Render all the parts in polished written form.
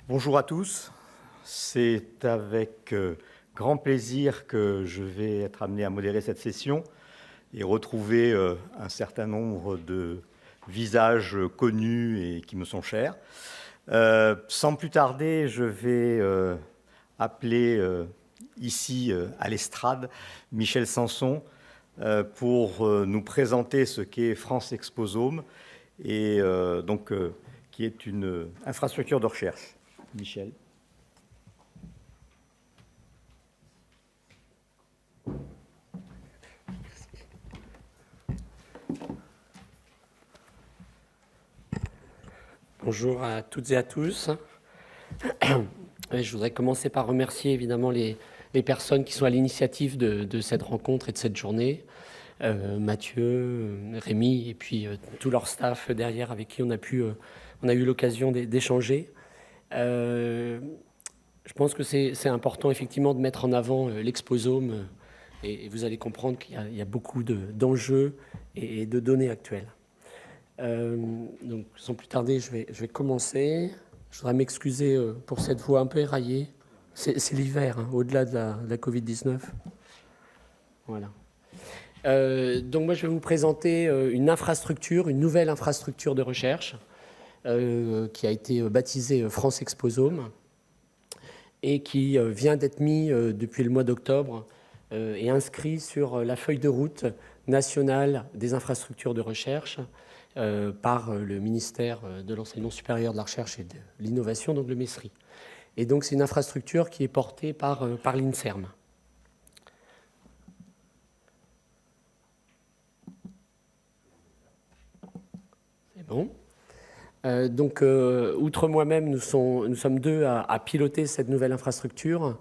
Bonjour à tous, c'est avec grand plaisir que je vais être amené à modérer cette session et retrouver un certain nombre de visages connus et qui me sont chers. Sans plus tarder, je vais appeler ici à l'estrade Michel Sanson pour nous présenter ce qu'est France Exposome et qui est une infrastructure de recherche. Michel. Bonjour à toutes et à tous. Je voudrais commencer par remercier évidemment les personnes qui sont à l'initiative de cette rencontre et de cette journée. Mathieu, Rémi et puis tout leur staff derrière avec qui on a eu l'occasion d'échanger. Je pense que c'est important effectivement de mettre en avant l'Exposome et vous allez comprendre qu'il y a beaucoup d'enjeux et de données actuelles. Donc sans plus tarder, je vais commencer. Je voudrais m'excuser pour cette voix un peu éraillée. C'est l'hiver, hein, au-delà de la Covid-19. Voilà. Donc moi, je vais vous présenter une nouvelle infrastructure de recherche qui a été baptisée France Exposome et qui vient d'être mis depuis le mois d'octobre et inscrit sur la feuille de route nationale des infrastructures de recherche par le ministère de l'Enseignement supérieur, de la Recherche et de l'Innovation, donc le MESRI. Et donc c'est une infrastructure qui est portée par l'INSERM. C'est bon. Outre moi-même, nous sommes deux à piloter cette nouvelle infrastructure.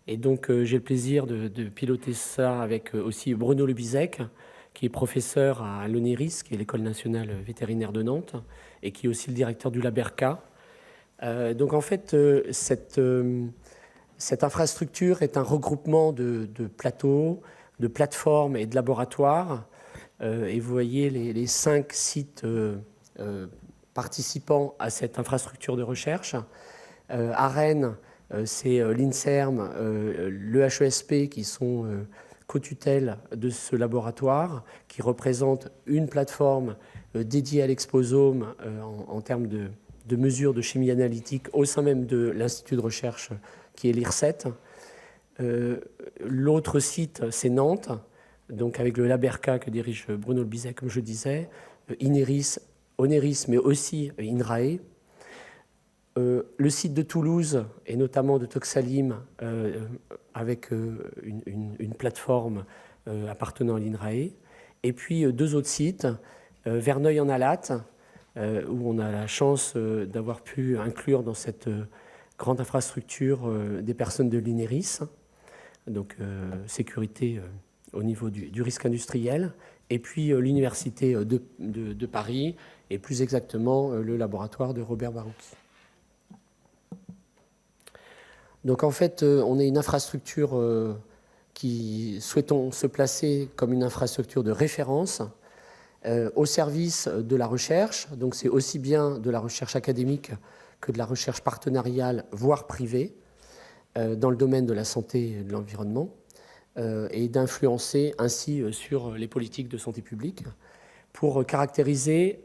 Et donc j'ai le plaisir de piloter ça avec aussi Bruno Lebizec, qui est professeur à l'ONERIS, qui est l'École nationale vétérinaire de Nantes, et qui est aussi le directeur du Laberca. Donc en fait, cette infrastructure est un regroupement de plateaux, de plateformes et de laboratoires. Et vous voyez les 5 sites participants à cette infrastructure de recherche. À Rennes, c'est l'INSERM, le HESP qui sont co-tutelle de ce laboratoire, qui représente une plateforme dédiée à l'exposome en termes de mesures de chimie analytique au sein même de l'Institut de recherche qui est l'IRSET. L'autre site, c'est Nantes, donc avec le Laberca que dirige Bruno Lebizec, comme je disais, INERIS, ONERIS, mais aussi INRAE. Le site de Toulouse, et notamment de Toxalim, avec une plateforme appartenant à l'INRAE. Et puis 2 autres sites, Verneuil-en-Alatte, où on a la chance d'avoir pu inclure dans cette grande infrastructure des personnes de l'INERIS, donc sécurité au niveau du risque industriel, et puis l'université de Paris, et plus exactement le laboratoire de Robert Barouki. Donc en fait, on est une infrastructure qui souhaitons se placer comme une infrastructure de référence au service de la recherche. Donc c'est aussi bien de la recherche académique que de la recherche partenariale, voire privée, dans le domaine de la santé et de l'environnement, et d'influencer ainsi sur les politiques de santé publique pour caractériser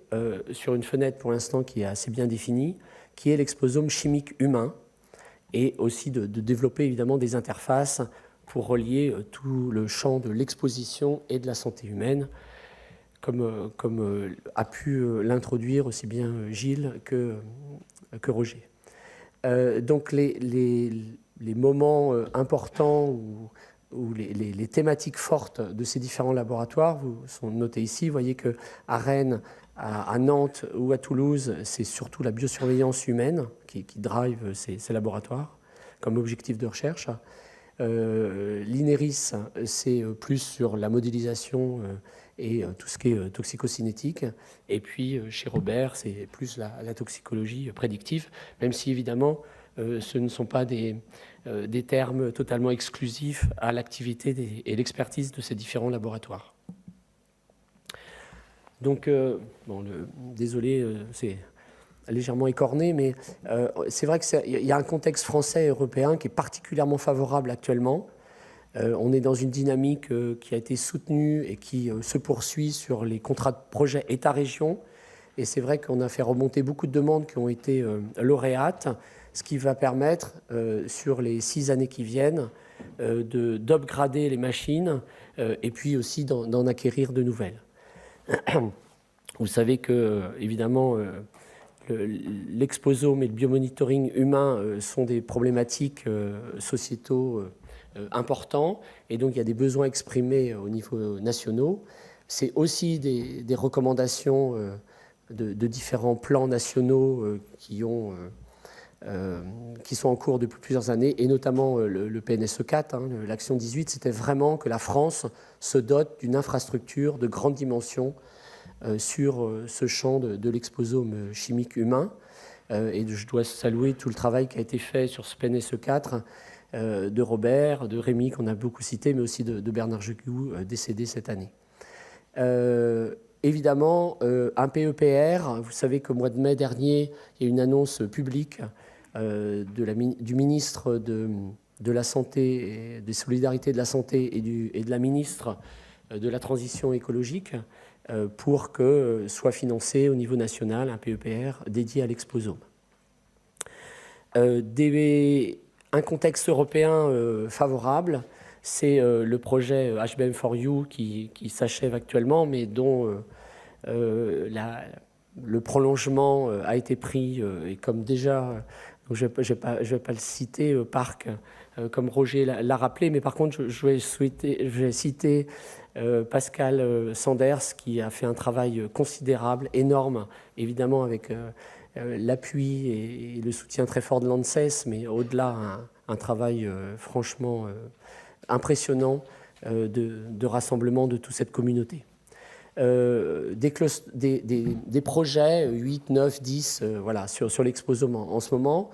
sur une fenêtre pour l'instant qui est assez bien définie, qui est l'exposome chimique humain, et aussi de développer évidemment des interfaces pour relier tout le champ de l'exposition et de la santé humaine, comme a pu l'introduire aussi bien Gilles que Roger. Donc les moments importants ou les thématiques fortes de ces différents laboratoires vous sont notés ici. Vous voyez qu'à Rennes, à Nantes ou à Toulouse, c'est surtout la biosurveillance humaine qui drive ces laboratoires comme objectif de recherche. L'INERIS, c'est plus sur la modélisation et tout ce qui est toxicocinétique. Et puis chez Robert, c'est plus la toxicologie prédictive, même si évidemment ce ne sont pas des termes totalement exclusifs à l'activité et l'expertise de ces différents laboratoires. Donc, désolé, c'est légèrement écorné, mais c'est vrai qu'il y a un contexte français et européen qui est particulièrement favorable actuellement. On est dans une dynamique qui a été soutenue et qui se poursuit sur les contrats de projet État-région. Et c'est vrai qu'on a fait remonter beaucoup de demandes qui ont été lauréates, ce qui va permettre, sur les 6 années qui viennent, d'upgrader les machines et puis aussi d'en acquérir de nouvelles. Vous savez que, évidemment, l'exposome et le biomonitoring humain sont des problématiques sociétaux importants, et donc il y a des besoins exprimés au niveau nationaux. C'est aussi des recommandations de différents plans nationaux qui sont en cours depuis plusieurs années, et notamment le PNSE 4, l'action 18, c'était vraiment que la France se dote d'une infrastructure de grande dimension sur ce champ de l'exposome chimique humain. Et je dois saluer tout le travail qui a été fait sur ce PNSE 4 de Robert, de Rémi, qu'on a beaucoup cité, mais aussi de Bernard Jegoux, décédé cette année. Évidemment, un PEPR, vous savez qu'au mois de mai dernier, il y a une annonce publique du ministre de la Santé, des Solidarités de la Santé et de la ministre de la Transition écologique pour que soit financé au niveau national un PEPR dédié à l'exposome. Un contexte européen favorable, c'est le projet HBM4U qui s'achève actuellement, mais dont le prolongement a été pris, et comme déjà, je ne vais pas le citer, Parc, comme Roger l'a rappelé, mais par contre, je vais citer Pascal Sanders, qui a fait un travail considérable, énorme, évidemment avec l'appui et le soutien très fort de l'ANSES, mais au-delà, un travail franchement impressionnant de rassemblement de toute cette communauté. Des projets 8, 9, 10 voilà, sur l'exposome en ce moment,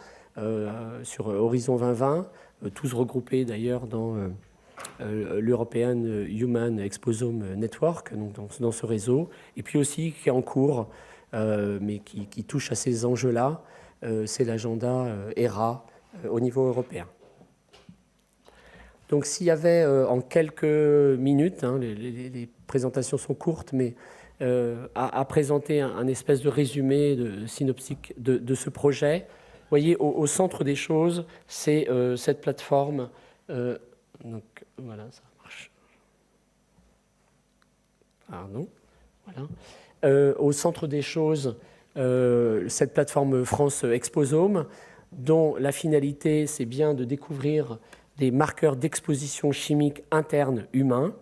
sur Horizon 2020, tous regroupés d'ailleurs dans l'European Human Exposome Network, donc dans ce réseau, et puis aussi qui est en cours, mais qui touche à ces enjeux-là, c'est l'agenda ERA au niveau européen. Donc s'il y avait en quelques minutes, les présentations sont courtes, mais à présenter un espèce de résumé synoptique de ce projet, vous voyez, au centre des choses, c'est cette plateforme. Donc voilà, ça marche. Pardon. Voilà. Au centre des choses, cette plateforme France Exposome, dont la finalité, c'est bien de découvrir des marqueurs d'exposition chimique interne humain,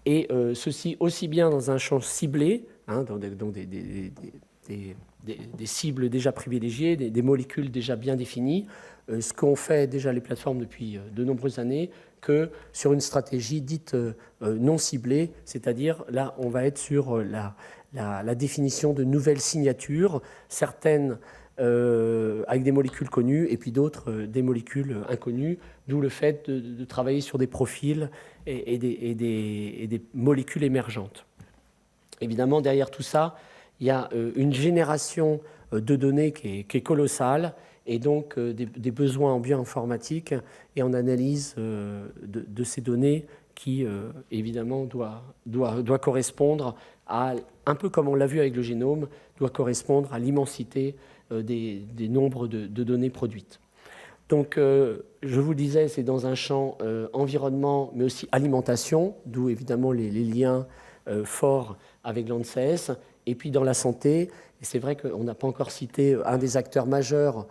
et ceci aussi bien dans un champ ciblé, donc des cibles déjà privilégiées, des molécules déjà bien définies, ce qu'ont fait déjà les plateformes depuis de nombreuses années, que sur une stratégie dite non ciblée, c'est-à-dire là on va être sur la définition de nouvelles signatures, certaines avec des molécules connues et puis d'autres des molécules inconnues, d'où le fait de travailler sur des profils et des molécules émergentes. Évidemment, derrière tout ça, il y a une génération de données qui est colossale, et donc des besoins en bioinformatique et en analyse de ces données qui, évidemment, doit correspondre à, un peu comme on l'a vu avec le génome, doit correspondre à l'immensité des nombres de données produites. Donc, je vous le disais, c'est dans un champ environnement, mais aussi alimentation, d'où évidemment les liens forts avec l'ANSES, et puis dans la santé. Et c'est vrai qu'on n'a pas encore cité un des acteurs majeurs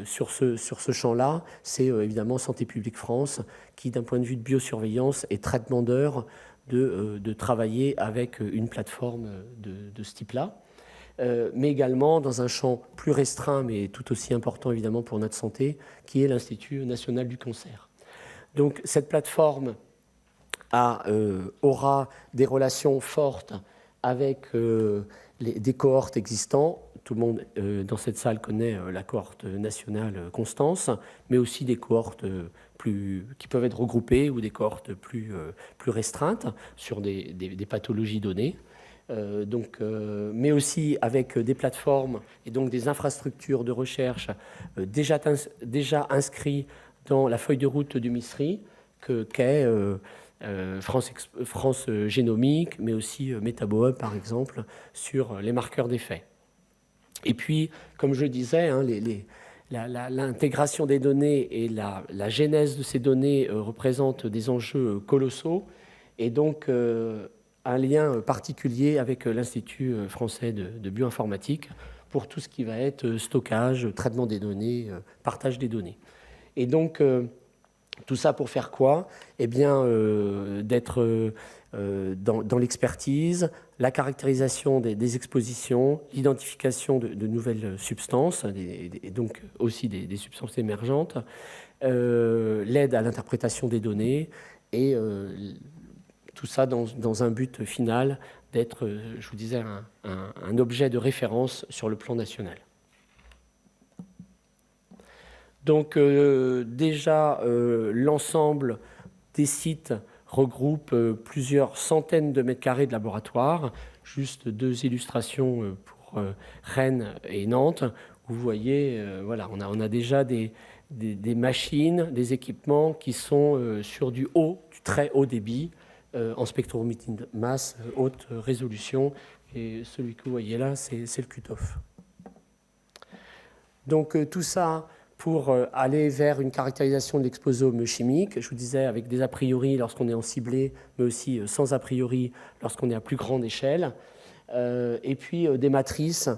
sur ce champ-là, c'est évidemment Santé publique France, qui d'un point de vue de biosurveillance est très demandeur de travailler avec une plateforme de ce type-là. Mais également dans un champ plus restreint, mais tout aussi important évidemment pour notre santé, qui est l'Institut national du cancer. Donc cette plateforme aura des relations fortes avec des cohortes existantes. Tout le monde dans cette salle connaît la cohorte nationale Constance, mais aussi des cohortes qui peuvent être regroupées ou des cohortes plus restreintes sur des pathologies données. mais aussi avec des plateformes et donc des infrastructures de recherche déjà inscrits dans la feuille de route du MISRI, qu'est France Génomique, mais aussi MetaboHub, par exemple, sur les marqueurs d'effet. Et puis, comme je le disais, hein, l'intégration des données et la genèse de ces données représentent des enjeux colossaux, et donc un lien particulier avec l'Institut français de bioinformatique pour tout ce qui va être stockage, traitement des données, partage des données. Et donc, tout ça pour faire quoi? Eh bien, d'être dans l'expertise, la caractérisation des expositions, l'identification de nouvelles substances, et donc aussi des substances émergentes, l'aide à l'interprétation des données, et tout ça dans un but final d'être, je vous disais, un objet de référence sur le plan national. Donc déjà, l'ensemble des sites regroupe plusieurs centaines de mètres carrés de laboratoire. Juste deux illustrations pour Rennes et Nantes. Vous voyez, voilà, on a déjà des machines, des équipements qui sont sur du très haut débit, en spectrométrie de masse, haute résolution. Et celui que vous voyez là, c'est le cutoff. Donc tout ça pour aller vers une caractérisation de l'exposome chimique, je vous disais, avec des a priori lorsqu'on est en ciblé, mais aussi sans a priori lorsqu'on est à plus grande échelle. Et puis des matrices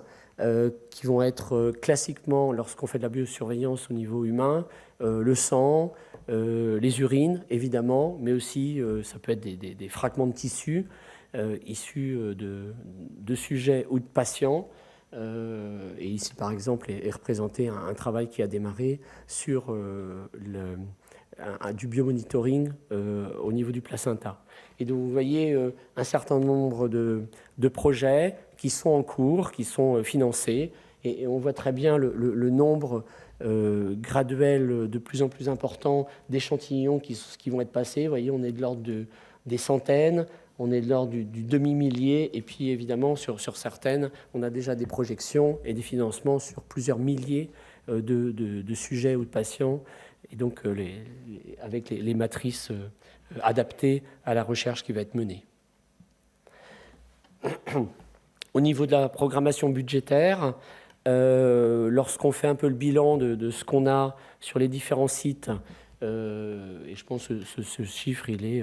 qui vont être classiquement, lorsqu'on fait de la biosurveillance au niveau humain, le sang, les urines, évidemment, mais aussi ça peut être des fragments de tissus issus de sujets ou de patients. Et ici, par exemple, est représenté un travail qui a démarré sur du biomonitoring au niveau du placenta. Et donc, vous voyez un certain nombre de projets qui sont en cours, qui sont financés, et on voit très bien le nombre graduel de plus en plus important d'échantillons qui vont être passés. Vous voyez, on est de l'ordre des centaines. On est de l'ordre du demi-millier, et puis évidemment sur certaines, on a déjà des projections et des financements sur plusieurs milliers de sujets ou de patients, et donc avec les matrices adaptées à la recherche qui va être menée. Au niveau de la programmation budgétaire, lorsqu'on fait un peu le bilan de ce qu'on a sur les différents sites, et je pense que ce chiffre, il est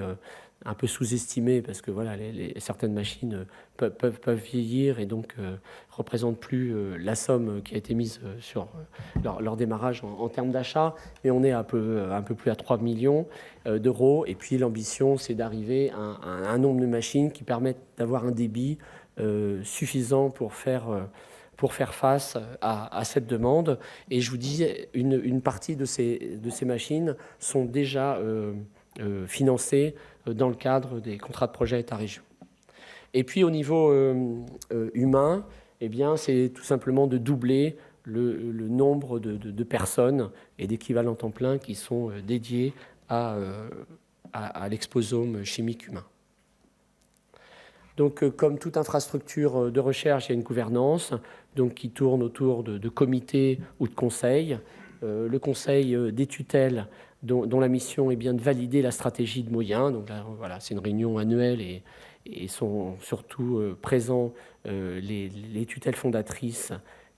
un peu sous-estimé parce que voilà, certaines machines peuvent vieillir et donc ne représentent plus la somme qui a été mise sur leur démarrage en termes d'achat, mais on est un peu plus à 3 millions d'euros. Et puis l'ambition, c'est d'arriver à un nombre de machines qui permettent d'avoir un débit suffisant pour faire face à cette demande. Et je vous dis, une partie de ces machines sont déjà financées dans le cadre des contrats de projet État-région. Et puis au niveau humain, eh bien, c'est tout simplement de doubler le nombre de personnes et d'équivalents temps plein qui sont dédiés à l'exposome chimique humain. Donc, comme toute infrastructure de recherche, il y a une gouvernance donc, qui tourne autour de comités ou de conseils. Le conseil des tutelles, dont la mission est bien de valider la stratégie de moyens. Donc là, voilà, c'est une réunion annuelle et sont surtout présents les tutelles fondatrices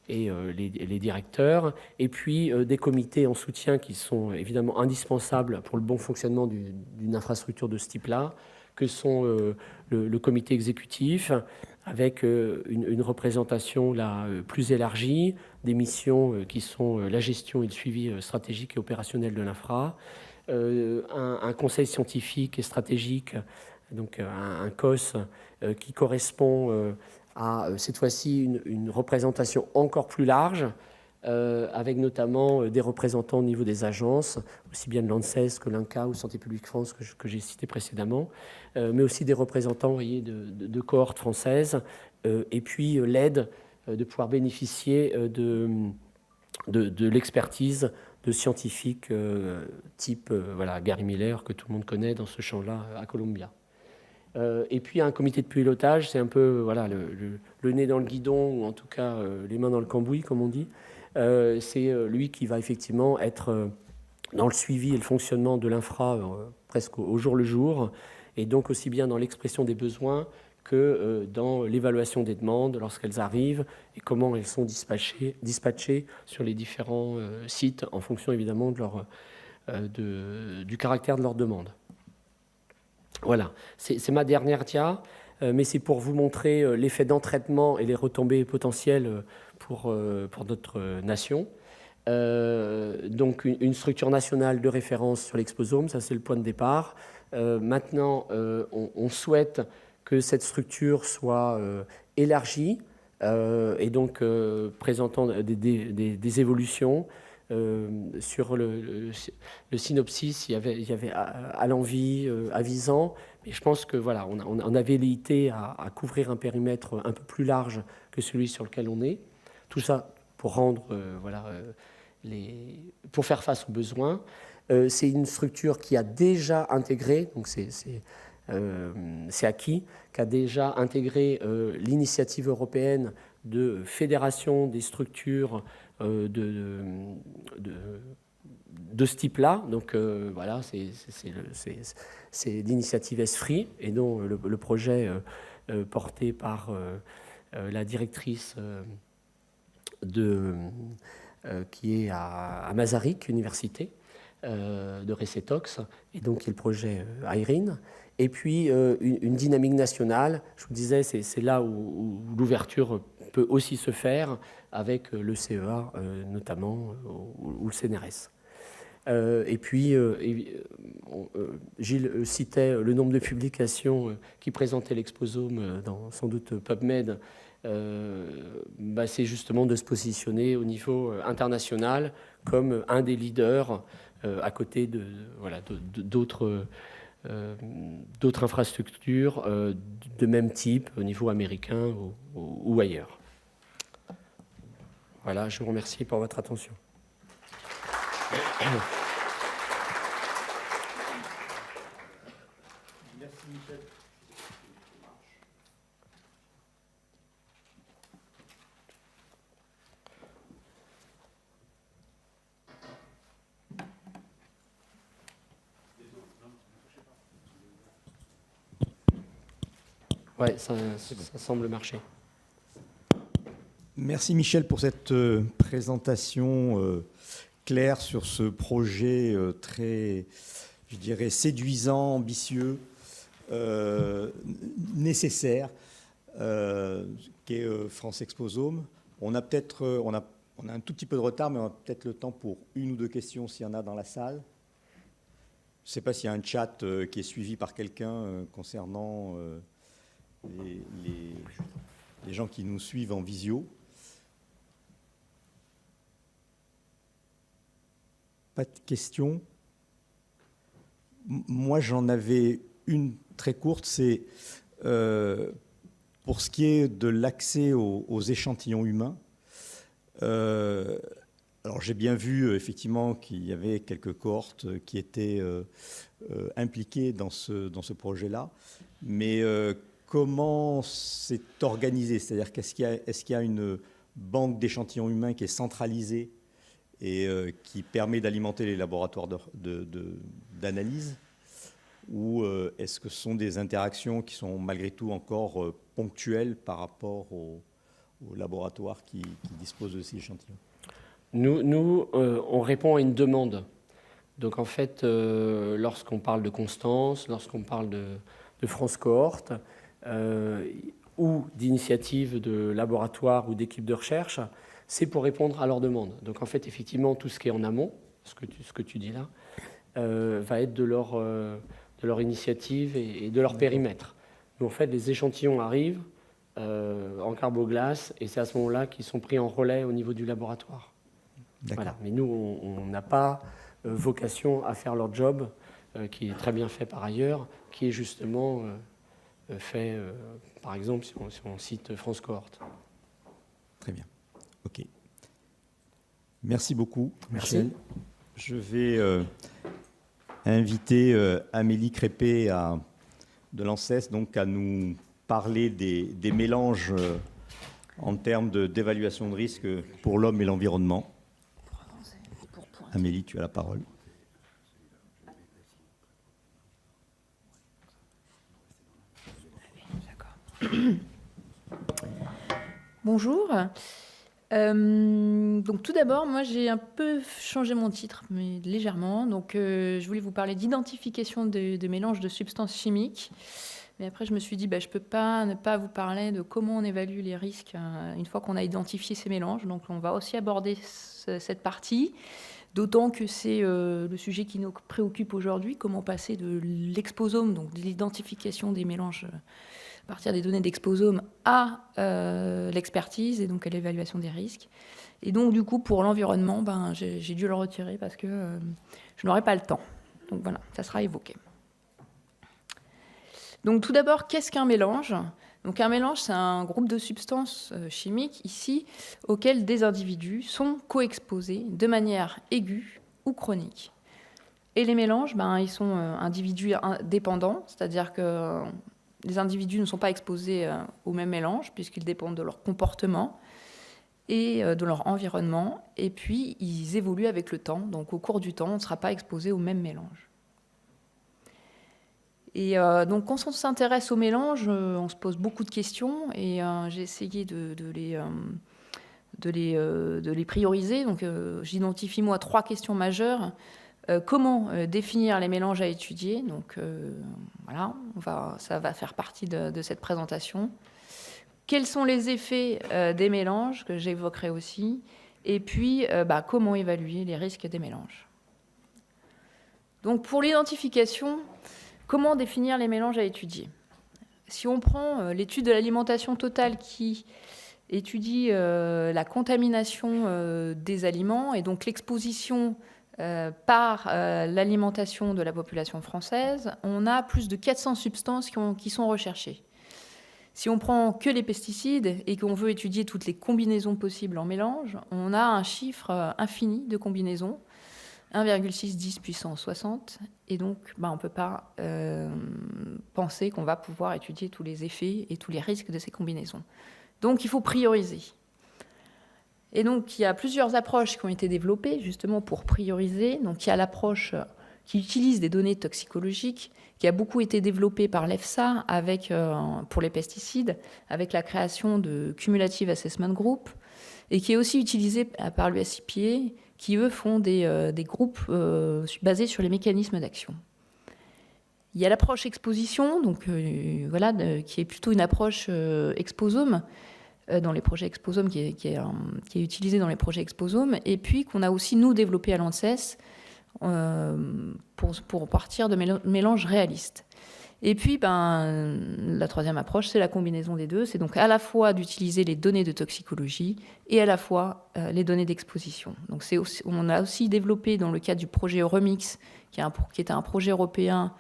et les directeurs. Et puis des comités en soutien qui sont évidemment indispensables pour le bon fonctionnement d'une infrastructure de ce type-là, que sont le comité exécutif, avec une représentation là, plus élargie des missions qui sont la gestion et le suivi stratégique et opérationnel de l'infra, un conseil scientifique et stratégique, donc un COS qui correspond à cette fois-ci une représentation encore plus large, avec notamment des représentants au niveau des agences, aussi bien de l'ANSES que l'INCa ou Santé publique France que j'ai cité précédemment, mais aussi des représentants, vous voyez, de cohortes françaises, et puis l'aide de pouvoir bénéficier de l'expertise de scientifiques type voilà, Gary Miller, que tout le monde connaît dans ce champ-là à Columbia. Et puis un comité de pilotage, c'est un peu voilà, le nez dans le guidon, ou en tout cas les mains dans le cambouis, comme on dit. C'est lui qui va effectivement être dans le suivi et le fonctionnement de l'infra presque au jour le jour, et donc aussi bien dans l'expression des besoins que dans l'évaluation des demandes lorsqu'elles arrivent et comment elles sont dispatchées sur les différents sites en fonction évidemment du caractère de leur demande. Voilà, c'est ma dernière dia, mais c'est pour vous montrer l'effet d'entraînement et les retombées potentielles pour notre nation. Donc une structure nationale de référence sur l'exposome, ça c'est le point de départ. Maintenant, on souhaite que cette structure soit élargie et donc présentant des évolutions. Sur le synopsis, il y avait à l'envie, avisant, mais je pense que voilà, on a velléité à couvrir un périmètre un peu plus large que celui sur lequel on est. Tout ça pour rendre pour faire face aux besoins. C'est une structure qui a déjà intégré, donc c'est acquis, qui a déjà intégré l'initiative européenne de fédération des structures de ce type-là. Donc voilà, c'est l'initiative ESFRI, et dont le projet porté par la directrice qui est à Masaryk Université de Recetox, et donc qui est le projet IRIN. Et puis une dynamique nationale, je vous disais, c'est là où l'ouverture peut aussi se faire avec le CEA notamment, ou le CNRS. Et puis, Gilles citait le nombre de publications qui présentaient l'exposome dans sans doute PubMed. C'est justement de se positionner au niveau international comme un des leaders à côté d'autres infrastructures de même type au niveau américain ou ailleurs. Voilà, je vous remercie pour votre attention. Merci Michel. Ouais, ça semble marcher. Merci Michel pour cette présentation claire sur ce projet très, je dirais, séduisant, ambitieux, nécessaire, qu'est France Exposome. On a un tout petit peu de retard, mais on a peut-être le temps pour une ou deux questions s'il y en a dans la salle. Je ne sais pas s'il y a un chat qui est suivi par quelqu'un concernant les gens qui nous suivent en visio. Pas de questions. Moi, j'en avais une très courte, c'est pour ce qui est de l'accès aux échantillons humains. Alors, j'ai bien vu effectivement qu'il y avait quelques cohortes qui étaient impliquées dans ce projet-là, mais comment c'est organisé? C'est-à-dire est-ce qu'il y a une banque d'échantillons humains qui est centralisée et qui permet d'alimenter les laboratoires d'analyse, ou est-ce que ce sont des interactions qui sont malgré tout encore ponctuelles par rapport aux laboratoires qui disposent de ces échantillons? Nous on répond à une demande. Donc en fait, lorsqu'on parle de Constance, lorsqu'on parle de France Cohorte, ou d'initiatives de laboratoires ou d'équipes de recherche, c'est pour répondre à leurs demandes. Donc en fait, effectivement, tout ce qui est en amont, ce que tu dis là, va être de leur initiative et de leur périmètre. Donc en fait, les échantillons arrivent en carboglace, et c'est à ce moment-là qu'ils sont pris en relais au niveau du laboratoire. Voilà. Mais nous, on n'a pas vocation à faire leur job, qui est très bien fait par ailleurs, qui est justement fait, par exemple, si on cite France Cohorte. Très bien. OK. Merci beaucoup. Merci. Michel. Je vais inviter Amélie Crépé à de l'ANSES donc, à nous parler des mélanges en termes d'évaluation de risque pour l'homme et l'environnement. Amélie, tu as la parole. Bonjour. Donc tout d'abord, moi j'ai un peu changé mon titre, mais légèrement. Donc je voulais vous parler d'identification de mélanges de substances chimiques. Mais après je me suis dit, je ne peux pas ne pas vous parler de comment on évalue les risques une fois qu'on a identifié ces mélanges. Donc on va aussi aborder cette partie, d'autant que c'est le sujet qui nous préoccupe aujourd'hui, comment passer de l'exposome, donc de l'identification des mélanges à partir des données d'exposome à l'expertise et donc à l'évaluation des risques. Et donc, du coup, pour l'environnement, j'ai dû le retirer parce que je n'aurai pas le temps. Donc voilà, ça sera évoqué. Donc tout d'abord, qu'est-ce qu'un mélange ? Donc un mélange, c'est un groupe de substances chimiques, ici, auxquelles des individus sont coexposés de manière aiguë ou chronique. Et les mélanges, ils sont individus dépendants, c'est-à-dire que les individus ne sont pas exposés au même mélange, puisqu'ils dépendent de leur comportement et de leur environnement. Et puis, ils évoluent avec le temps. Donc, au cours du temps, on ne sera pas exposé au même mélange. Et donc, quand on s'intéresse aux mélanges, on se pose beaucoup de questions. Et j'ai essayé de les prioriser. Donc, j'identifie, moi, 3 questions majeures. Comment définir les mélanges à étudier ? Donc voilà, ça va faire partie de cette présentation. Quels sont les effets des mélanges, que j'évoquerai aussi ? Et puis, comment évaluer les risques des mélanges ? Donc pour l'identification, comment définir les mélanges à étudier ? Si on prend l'étude de l'alimentation totale qui étudie la contamination des aliments et donc l'exposition par l'alimentation de la population française, on a plus de 400 substances qui sont recherchées. Si on prend que les pesticides et qu'on veut étudier toutes les combinaisons possibles en mélange, on a un chiffre infini de combinaisons, 1,6 10 puissance 60, et donc on ne peut pas penser qu'on va pouvoir étudier tous les effets et tous les risques de ces combinaisons. Donc il faut prioriser. Et donc, il y a plusieurs approches qui ont été développées justement pour prioriser. Donc, il y a l'approche qui utilise des données toxicologiques, qui a beaucoup été développée par l'EFSA pour les pesticides, avec la création de Cumulative Assessment Group, et qui est aussi utilisée par l'USIPA, qui, eux, font des groupes basés sur les mécanismes d'action. Il y a l'approche exposition, donc, qui est plutôt une approche exposome, dans les projets exposome, qui est utilisé dans les projets exposome, et puis qu'on a aussi, nous, développé à l'ANSES pour partir de mélanges réalistes. Et puis, la troisième approche, c'est la combinaison des deux. C'est donc à la fois d'utiliser les données de toxicologie et à la fois les données d'exposition. Donc on a aussi développé dans le cadre du projet Remix, qui est un projet européen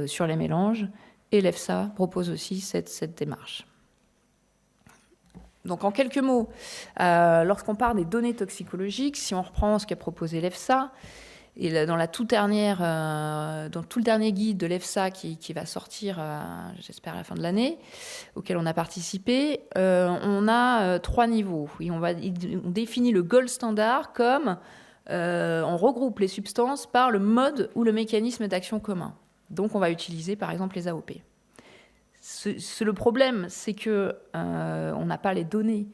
sur les mélanges, et l'EFSA propose aussi cette démarche. Donc, en quelques mots, lorsqu'on parle des données toxicologiques, si on reprend ce qu'a proposé l'EFSA, et dans tout le dernier guide de l'EFSA qui va sortir, j'espère, à la fin de l'année, auquel on a participé, on a 3 niveaux. Et on définit le gold standard comme on regroupe les substances par le mode ou le mécanisme d'action commun. Donc, on va utiliser, par exemple, les AOP. Le problème, c'est que on n'a pas les données,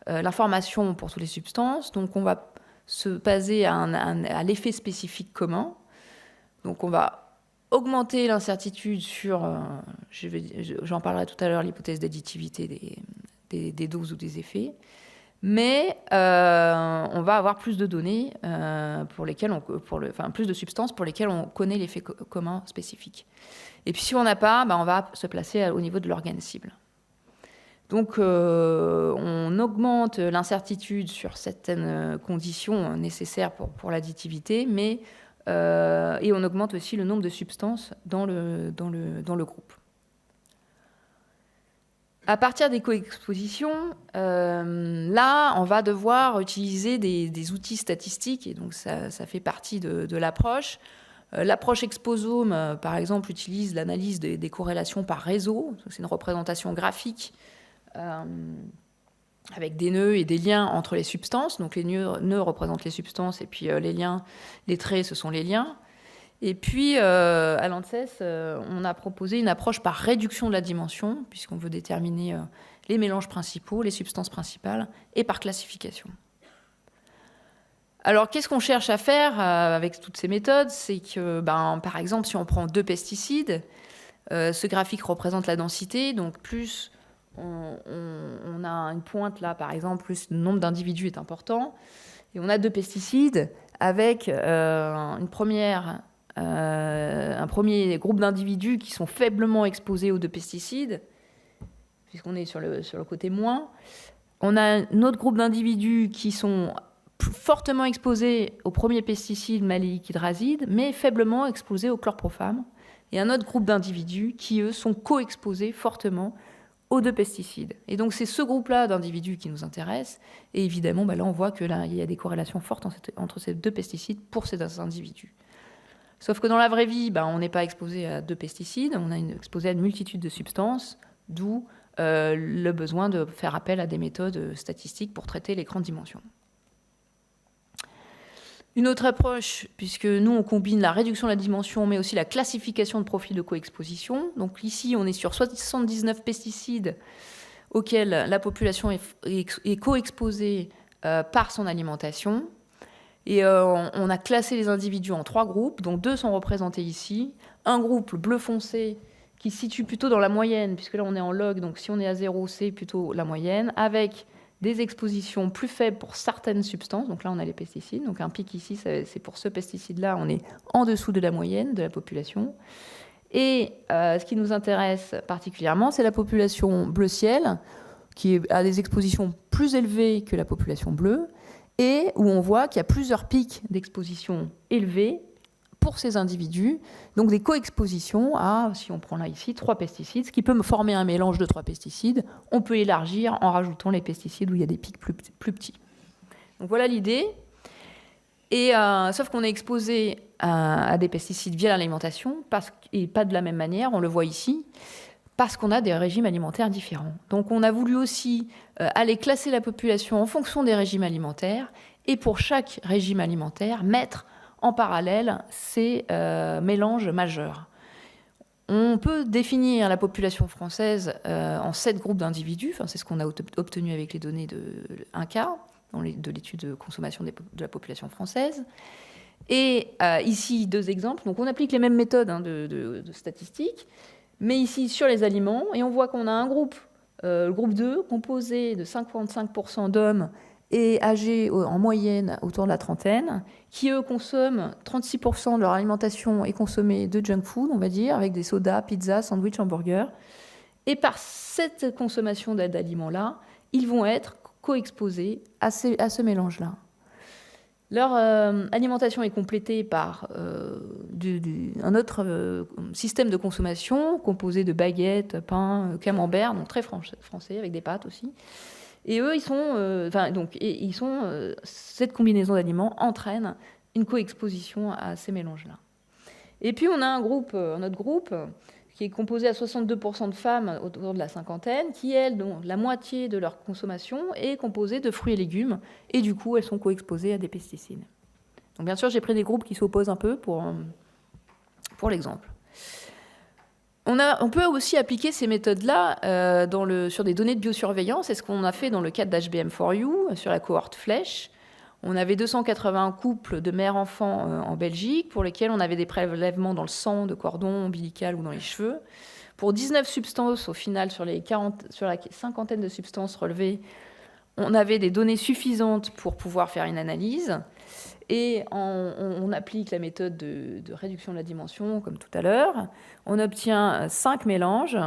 l'information pour toutes les substances, donc on va se baser à l'effet spécifique commun. Donc on va augmenter l'incertitude sur, j'en parlerai tout à l'heure, l'hypothèse d'additivité des doses ou des effets, mais on va avoir plus de données plus de substances pour lesquelles on connaît l'effet commun spécifique. Et puis si on n'a pas, on va se placer au niveau de l'organe cible. Donc on augmente l'incertitude sur certaines conditions nécessaires pour l'additivité, et on augmente aussi le nombre de substances dans le groupe. À partir des coexpositions, là, on va devoir utiliser des outils statistiques, et donc ça fait partie de l'approche. L'approche exposome, par exemple, utilise l'analyse des corrélations par réseau. C'est une représentation graphique avec des nœuds et des liens entre les substances. Donc les nœuds représentent les substances et puis les liens, les traits, ce sont les liens. Et puis, à l'ANSES, on a proposé une approche par réduction de la dimension, puisqu'on veut déterminer les mélanges principaux, les substances principales, et par classification. Alors, qu'est-ce qu'on cherche à faire avec toutes ces méthodes? C'est que, par exemple, si on prend 2 pesticides, ce graphique représente la densité, donc plus on a une pointe là, par exemple, plus le nombre d'individus est important. Et on a 2 pesticides avec un premier groupe d'individus qui sont faiblement exposés aux 2 pesticides, puisqu'on est sur le côté moins. On a un autre groupe d'individus qui sont fortement exposés au premier pesticide maléique hydrazide, mais faiblement exposés au chlorprophane. Et un autre groupe d'individus qui, eux, sont co-exposés fortement aux 2 pesticides. Et donc, c'est ce groupe-là d'individus qui nous intéresse. Et évidemment, là, on voit que là, il y a des corrélations fortes entre ces 2 pesticides pour ces individus. Sauf que dans la vraie vie, on n'est pas exposé à 2 pesticides, on est exposé à une multitude de substances, d'où le besoin de faire appel à des méthodes statistiques pour traiter les grandes dimensions. Une autre approche, puisque nous, on combine la réduction de la dimension, mais aussi la classification de profils de coexposition. Donc ici, on est sur 79 pesticides auxquels la population est coexposée par son alimentation. Et on a classé les individus en 3 groupes, donc 2 sont représentés ici. Un groupe bleu foncé qui se situe plutôt dans la moyenne, puisque là on est en log, donc si on est à 0, c'est plutôt la moyenne, avec des expositions plus faibles pour certaines substances. Donc là on a les pesticides, donc un pic ici, c'est pour ce pesticide-là, on est en dessous de la moyenne de la population. Et ce qui nous intéresse particulièrement, c'est la population bleu ciel, qui a des expositions plus élevées que la population bleue, et où on voit qu'il y a plusieurs pics d'exposition élevés pour ces individus, donc des coexpositions à, si on prend là ici, 3 pesticides, ce qui peut former un mélange de 3 pesticides. On peut élargir en rajoutant les pesticides où il y a des pics plus petits. Donc voilà l'idée. Et sauf qu'on est exposé à des pesticides via l'alimentation, et pas de la même manière, on le voit ici, parce qu'on a des régimes alimentaires différents. Donc on a voulu aussi aller classer la population en fonction des régimes alimentaires, et pour chaque régime alimentaire, mettre en parallèle ces mélanges majeurs. On peut définir la population française en 7 groupes d'individus, c'est ce qu'on a obtenu avec les données de 1K, de l'étude de consommation de la population française. Et ici, 2 exemples. Donc on applique les mêmes méthodes de statistiques, mais ici sur les aliments, et on voit qu'on a un groupe, le groupe 2, composé de 55% d'hommes et âgés en moyenne autour de la trentaine, qui eux consomment 36% de leur alimentation est consommée de junk food, on va dire, avec des sodas, pizzas, sandwichs, hamburgers. Et par cette consommation d'aliments-là, ils vont être co-exposés à ce mélange-là. Leur alimentation est complétée par un autre système de consommation composé de baguettes, pain, camembert, donc très français, avec des pâtes aussi. Et eux, cette combinaison d'aliments entraîne une coexposition à ces mélanges-là. Et puis on a un autre groupe, qui est composé à 62% de femmes autour de la cinquantaine, qui, elles, dont la moitié de leur consommation est composée de fruits et légumes, et du coup, elles sont coexposées à des pesticides. Donc bien sûr, j'ai pris des groupes qui s'opposent un peu pour l'exemple. On peut aussi appliquer ces méthodes-là sur des données de biosurveillance. C'est ce qu'on a fait dans le cadre d'HBM4U, sur la cohorte Flèche. On avait 280 couples de mères-enfants en Belgique, pour lesquels on avait des prélèvements dans le sang, de cordon ombilical ou dans les cheveux. Pour 19 substances, au final, sur la cinquantaine de substances relevées, on avait des données suffisantes pour pouvoir faire une analyse. Et on applique la méthode de réduction de la dimension, comme tout à l'heure. On obtient 5 mélanges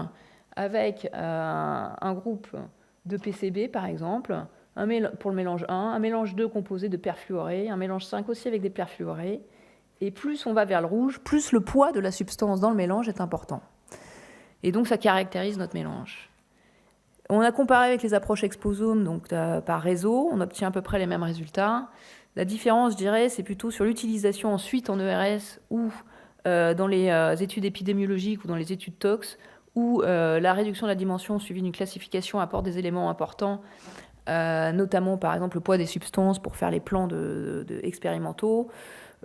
avec un groupe de PCB, par exemple, pour le mélange 1, un mélange 2 composé de perfluorés, un mélange 5 aussi avec des perfluorés. Et plus on va vers le rouge, plus le poids de la substance dans le mélange est important. Et donc, ça caractérise notre mélange. On a comparé avec les approches exposome, donc par réseau. On obtient à peu près les mêmes résultats. La différence, je dirais, c'est plutôt sur l'utilisation ensuite en ERS ou dans les études épidémiologiques ou dans les études tox, où la réduction de la dimension suivie d'une classification apporte des éléments importants, notamment par exemple le poids des substances pour faire les plans expérimentaux,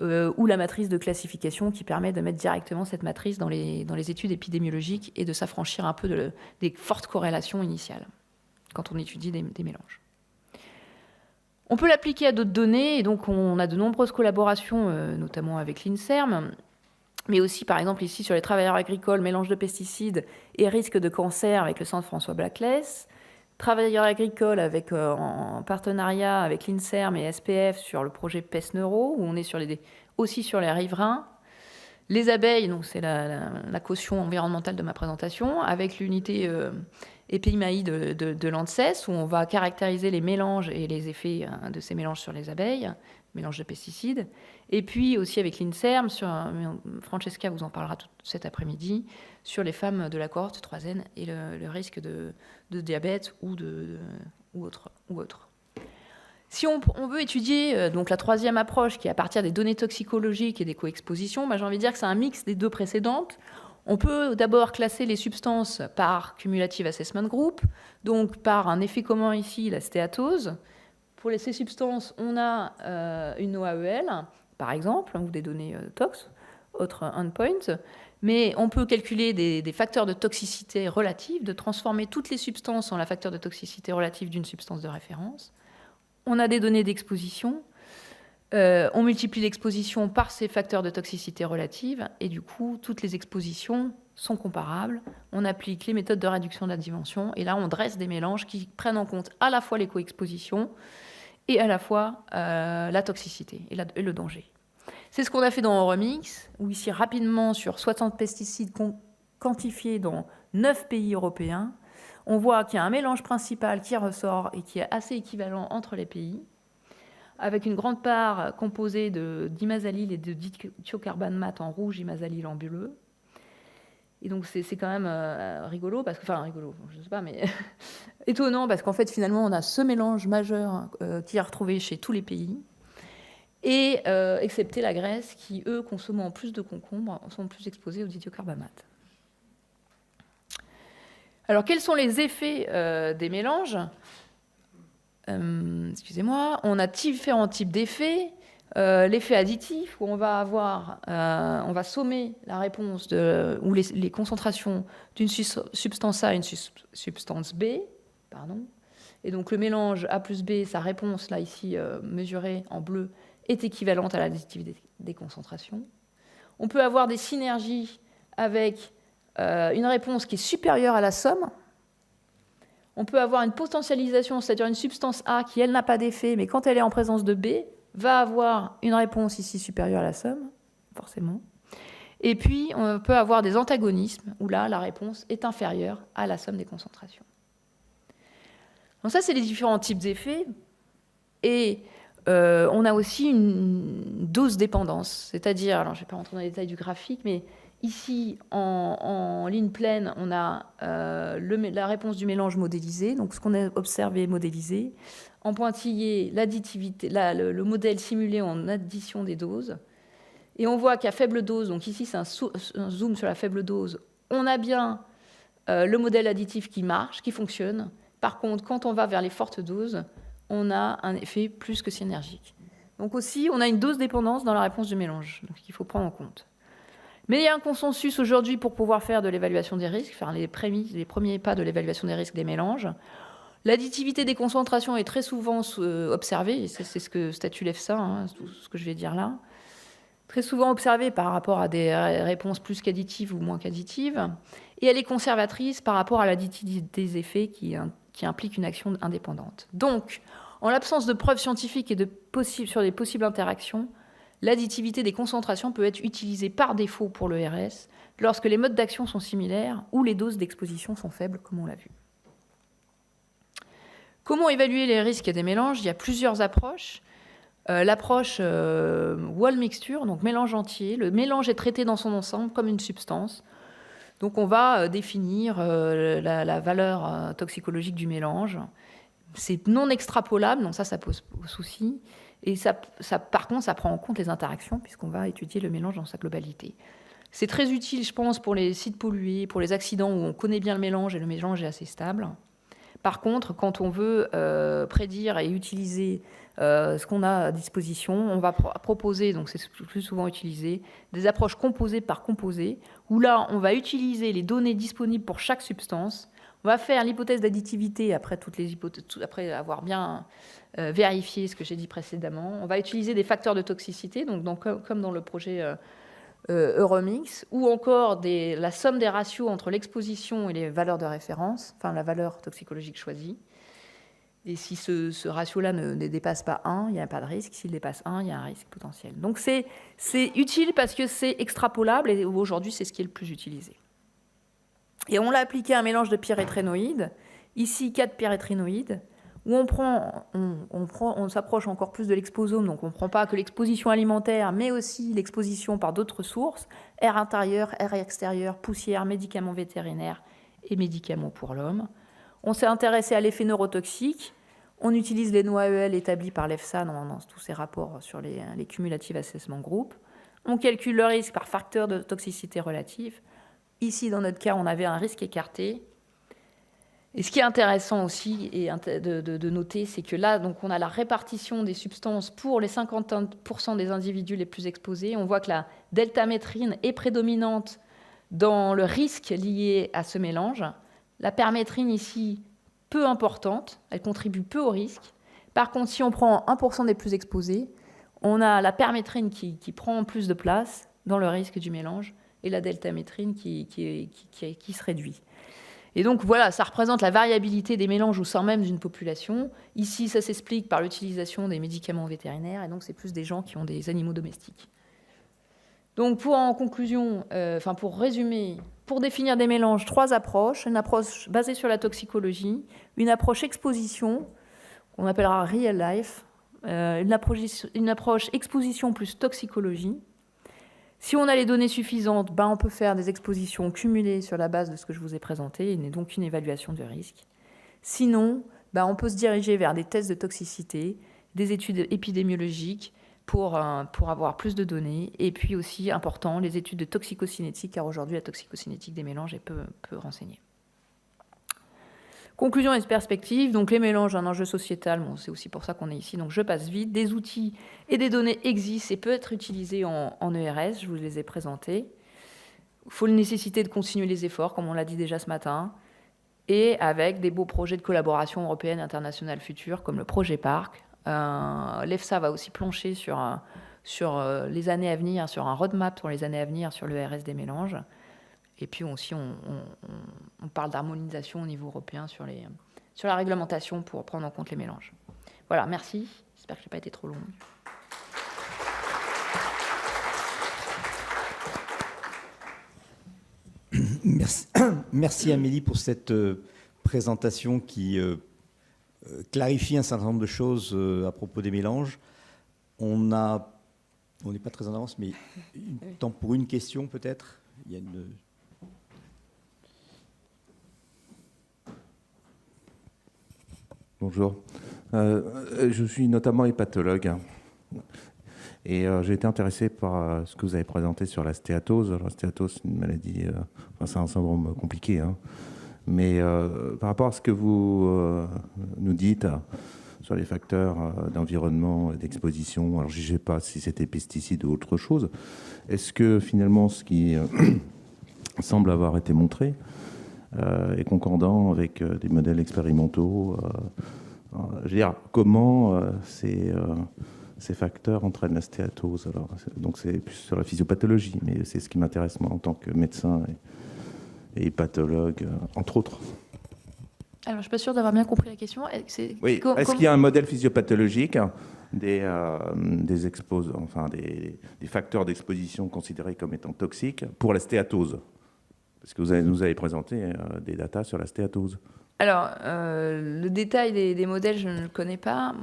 ou la matrice de classification qui permet de mettre directement cette matrice dans les études épidémiologiques et de s'affranchir un peu des fortes corrélations initiales quand on étudie des mélanges. On peut l'appliquer à d'autres données, et donc on a de nombreuses collaborations, notamment avec l'INSERM, mais aussi par exemple ici sur les travailleurs agricoles, mélange de pesticides et risque de cancer avec le centre François Blackless, travailleurs agricoles en partenariat avec l'INSERM et SPF sur le projet PES-Neuro, où on est aussi sur les riverains. Les abeilles, donc c'est la caution environnementale de ma présentation, avec l'unité EPIMAI de l'ANSES, où on va caractériser les mélanges et les effets de ces mélanges sur les abeilles, mélange de pesticides. Et puis aussi avec l'INSERM, Francesca vous en parlera tout cet après-midi, sur les femmes de la cohorte 3N et le risque de diabète ou autre. Si on veut étudier donc la troisième approche, qui est à partir des données toxicologiques et des coexpositions, j'ai envie de dire que c'est un mix des deux précédentes. On peut d'abord classer les substances par Cumulative Assessment Group, donc par un effet commun ici, la stéatose. Pour ces substances, on a une OAEL, par exemple, ou des données tox, autre endpoint, mais on peut calculer des facteurs de toxicité relative, de transformer toutes les substances en la facteur de toxicité relative d'une substance de référence. On a des données d'exposition, on multiplie l'exposition par ces facteurs de toxicité relative, et du coup, toutes les expositions sont comparables. On applique les méthodes de réduction de la dimension, et là, on dresse des mélanges qui prennent en compte à la fois les coexpositions et à la fois la toxicité et le danger. C'est ce qu'on a fait dans Euromix, où ici, rapidement, sur 60 pesticides quantifiés dans 9 pays européens, on voit qu'il y a un mélange principal qui ressort et qui est assez équivalent entre les pays, avec une grande part composée d'imazalil et de dithiocarban mat en rouge, imazalil en bleu. Et donc c'est quand même rigolo, je ne sais pas, mais étonnant, parce qu'en fait, finalement, on a ce mélange majeur qui est retrouvé chez tous les pays, et excepté la Grèce, qui, eux, consommant plus de concombres, sont plus exposés au dithiocarbamat. Alors, quels sont les effets des mélanges ? Excusez-moi, on a différents types d'effets. L'effet additif, où on va sommer la réponse ou les concentrations d'une substance A à une substance B, et donc le mélange A plus B, sa réponse là ici mesurée en bleu, est équivalente à l'additivité des concentrations. On peut avoir des synergies avec une réponse qui est supérieure à la somme. On peut avoir une potentialisation, c'est-à-dire une substance A qui, elle, n'a pas d'effet, mais quand elle est en présence de B, va avoir une réponse ici supérieure à la somme, forcément. Et puis, on peut avoir des antagonismes, où là, la réponse est inférieure à la somme des concentrations. Donc ça, c'est les différents types d'effets. Et on a aussi une dose dépendance, c'est-à-dire, alors je ne vais pas rentrer dans les détails du graphique, mais ici, en ligne pleine, on a la réponse du mélange modélisé, donc ce qu'on a observé modélisé. En pointillé, l'additivité, le modèle simulé en addition des doses. Et on voit qu'à faible dose, donc ici c'est un zoom sur la faible dose, on a bien le modèle additif qui marche, qui fonctionne. Par contre, quand on va vers les fortes doses, on a un effet plus que synergique. Donc aussi, on a une dose dépendance dans la réponse du mélange, donc il faut prendre en compte. Mais il y a un consensus aujourd'hui pour pouvoir faire de l'évaluation des risques, faire les premiers pas de l'évaluation des risques des mélanges. L'additivité des concentrations est très souvent observée, et c'est ce que statue l'EFSA, tout ce que je vais dire là. Très souvent observée par rapport à des réponses plus qu'additives ou moins qu'additives. Et elle est conservatrice par rapport à l'additivité des effets qui implique une action indépendante. Donc, en l'absence de preuves scientifiques et sur des possibles interactions, l'additivité des concentrations peut être utilisée par défaut pour le RS lorsque les modes d'action sont similaires ou les doses d'exposition sont faibles, comme on l'a vu. Comment évaluer les risques des mélanges ? Il y a plusieurs approches. L'approche wall mixture, donc mélange entier. Le mélange est traité dans son ensemble comme une substance. Donc on va définir la valeur toxicologique du mélange. C'est non extrapolable, donc ça pose souci. Et par contre, ça prend en compte les interactions, puisqu'on va étudier le mélange dans sa globalité. C'est très utile, je pense, pour les sites pollués, pour les accidents où on connaît bien le mélange et le mélange est assez stable. Par contre, quand on veut prédire et utiliser ce qu'on a à disposition, on va proposer, donc c'est le plus souvent utilisé, des approches composées par composé, où là, on va utiliser les données disponibles pour chaque substance. On va faire l'hypothèse d'additivité après après avoir bien vérifié ce que j'ai dit précédemment. On va utiliser des facteurs de toxicité, donc comme dans le projet Euromix, ou encore la somme des ratios entre l'exposition et les valeurs de référence, enfin la valeur toxicologique choisie. Et si ce ratio-là ne dépasse pas 1, il n'y a pas de risque. S'il dépasse 1, il y a un risque potentiel. Donc c'est utile parce que c'est extrapolable et aujourd'hui, c'est ce qui est le plus utilisé. Et on l'a appliqué à un mélange de pyrétrénoïdes, ici 4 pyrétrénoïdes, où on s'approche encore plus de l'exposome, donc on ne prend pas que l'exposition alimentaire, mais aussi l'exposition par d'autres sources, air intérieur, air extérieur, poussière, médicaments vétérinaires et médicaments pour l'homme. On s'est intéressé à l'effet neurotoxique. On utilise les NOAEL établis par l'EFSA dans tous ces rapports sur les cumulative assessment group. On calcule le risque par facteur de toxicité relative. Ici, dans notre cas, on avait un risque écarté. Et ce qui est intéressant aussi de noter, c'est que là, donc, on a la répartition des substances pour les 50% des individus les plus exposés. On voit que la deltamétrine est prédominante dans le risque lié à ce mélange. La permétrine ici, peu importante, elle contribue peu au risque. Par contre, si on prend 1% des plus exposés, on a la permétrine qui prend plus de place dans le risque du mélange et la deltamétrine qui se réduit. Et donc voilà, ça représente la variabilité des mélanges au sein même d'une population. Ici, ça s'explique par l'utilisation des médicaments vétérinaires, et donc c'est plus des gens qui ont des animaux domestiques. Donc en conclusion, pour résumer, pour définir des mélanges, 3 approches. Une approche basée sur la toxicologie, une approche exposition, qu'on appellera real life, une approche exposition plus toxicologie. Si on a les données suffisantes, on peut faire des expositions cumulées sur la base de ce que je vous ai présenté, et donc une évaluation de risque. Sinon, on peut se diriger vers des tests de toxicité, des études épidémiologiques pour avoir plus de données, et puis aussi, important, les études de toxicocinétique, car aujourd'hui, la toxicocinétique des mélanges est peu renseignée. Conclusion et perspective, donc les mélanges, un enjeu sociétal, c'est aussi pour ça qu'on est ici, donc je passe vite. Des outils et des données existent et peuvent être utilisés en ERS, je vous les ai présentés. Il faut la nécessité de continuer les efforts, comme on l'a dit déjà ce matin, et avec des beaux projets de collaboration européenne et internationale futurs, comme le projet PARC. L'EFSA va aussi plancher sur les années à venir, sur un roadmap pour les années à venir sur l'ERS des mélanges. Et puis aussi, on parle d'harmonisation au niveau européen sur la réglementation pour prendre en compte les mélanges. Voilà, merci. J'espère que je n'ai pas été trop longue. Merci Amélie pour cette présentation qui clarifie un certain nombre de choses à propos des mélanges. On n'est pas très en avance, mais temps pour une question peut-être. Il y a une... Bonjour. Je suis notamment hépatologue et j'ai été intéressé par ce que vous avez présenté sur la stéatose. Alors, la stéatose, c'est une maladie, c'est un syndrome compliqué, hein. Mais par rapport à ce que vous nous dites sur les facteurs d'environnement et d'exposition, alors je ne sais pas si c'était pesticides ou autre chose, est-ce que finalement ce qui semble avoir été montré est concordant avec des modèles expérimentaux. Je veux dire, comment ces facteurs entraînent la stéatose. Alors, donc c'est plus sur la physiopathologie, mais c'est ce qui m'intéresse moi en tant que médecin et hépatologue, entre autres. Alors, je ne suis pas sûre d'avoir bien compris la question. Oui. Est-ce qu'il y a un modèle physiopathologique des facteurs d'exposition considérés comme étant toxiques pour la stéatose? Parce que vous nous avez présenté des datas sur la stéatose. Alors, le détail des modèles, je ne le connais pas.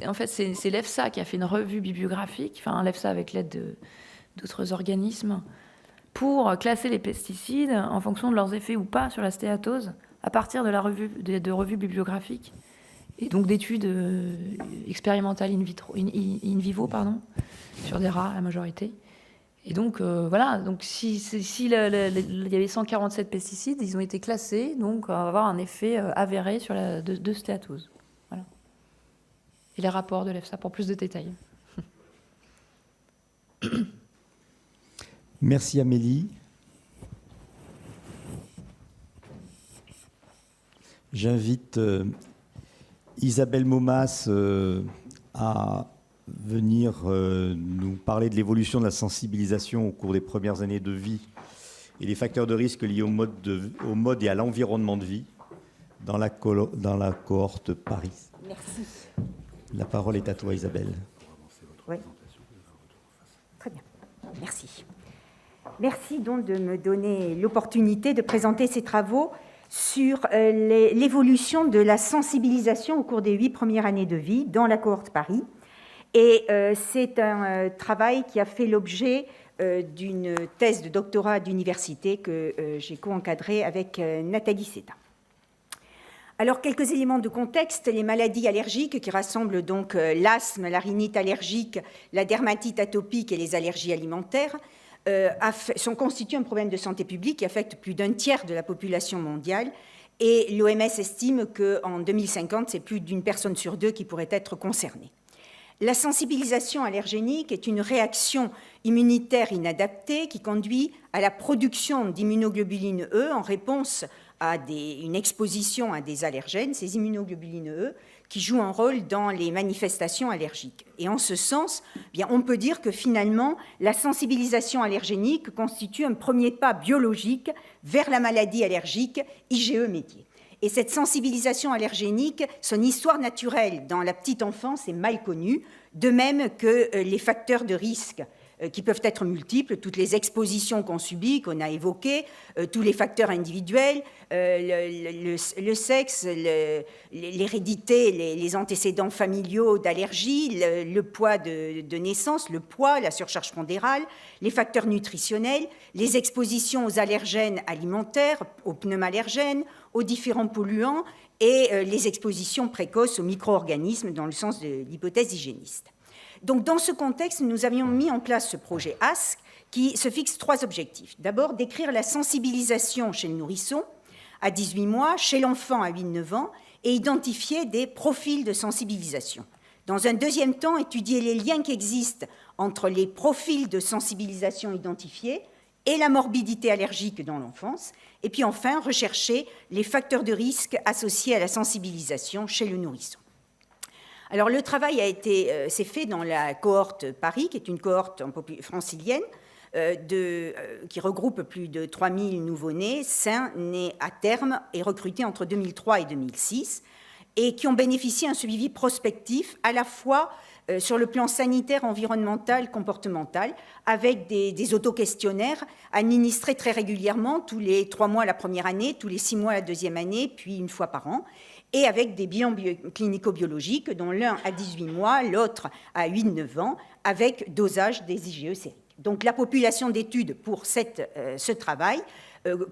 En fait, c'est l'EFSA qui a fait une revue bibliographique, enfin l'EFSA avec l'aide d'autres organismes, pour classer les pesticides en fonction de leurs effets ou pas sur la stéatose, à partir de la revue bibliographiques, et donc d'études expérimentales in vivo, sur des rats, la majorité. Et donc, voilà, donc si il y avait 147 pesticides, ils ont été classés, donc on va avoir un effet avéré sur de stéatose. Voilà. Et les rapports de l'EFSA pour plus de détails. Merci Amélie. J'invite Isabelle Momas à venir nous parler de l'évolution de la sensibilisation au cours des premières années de vie et les facteurs de risque liés au mode et à l'environnement de vie dans la cohorte Paris. Merci. La parole est à toi, Isabelle. Oui. Très bien. Merci. Merci donc de me donner l'opportunité de présenter ces travaux sur l'évolution de la sensibilisation au cours des 8 premières années de vie dans la cohorte Paris. Et c'est un travail qui a fait l'objet d'une thèse de doctorat d'université que j'ai co-encadrée avec Nathalie Seta. Alors, quelques éléments de contexte. Les maladies allergiques qui rassemblent donc l'asthme, la rhinite allergique, la dermatite atopique et les allergies alimentaires constituent un problème de santé publique qui affecte plus d'un tiers de la population mondiale. Et l'OMS estime qu'en 2050, c'est plus d'une personne sur 2 qui pourrait être concernée. La sensibilisation allergénique est une réaction immunitaire inadaptée qui conduit à la production d'immunoglobulines E en réponse à une exposition à des allergènes, ces immunoglobulines E, qui jouent un rôle dans les manifestations allergiques. Et en ce sens, bien, on peut dire que finalement, la sensibilisation allergénique constitue un premier pas biologique vers la maladie allergique IgE médiée. Et cette sensibilisation allergénique, son histoire naturelle dans la petite enfance est mal connue, de même que les facteurs de risque qui peuvent être multiples, toutes les expositions qu'on subit, qu'on a évoquées, tous les facteurs individuels, le sexe, l'hérédité, les antécédents familiaux d'allergie, le poids de naissance, le poids, la surcharge pondérale, les facteurs nutritionnels, les expositions aux allergènes alimentaires, aux pneumallergènes, aux différents polluants et les expositions précoces aux micro-organismes dans le sens de l'hypothèse hygiéniste. Donc, dans ce contexte, nous avions mis en place ce projet ASC qui se fixe 3 objectifs. D'abord, décrire la sensibilisation chez le nourrisson à 18 mois, chez l'enfant à 8-9 ans, et identifier des profils de sensibilisation. Dans un deuxième temps, étudier les liens qui existent entre les profils de sensibilisation identifiés et la morbidité allergique dans l'enfance. Et puis enfin, rechercher les facteurs de risque associés à la sensibilisation chez le nourrisson. Alors, le travail s'est fait dans la cohorte Paris, qui est une cohorte francilienne qui regroupe plus de 3000 nouveau-nés, sains, nés à terme et recrutés entre 2003 et 2006, et qui ont bénéficié d'un suivi prospectif à la fois sur le plan sanitaire, environnemental, comportemental, avec des auto-questionnaires administrés très régulièrement, tous les 3 mois la première année, tous les 6 mois la deuxième année, puis une fois par an, et avec des bilans clinico-biologiques, dont l'un à 18 mois, l'autre à 8-9 ans, avec dosage des IgE sériques. Donc la population d'études pour ce travail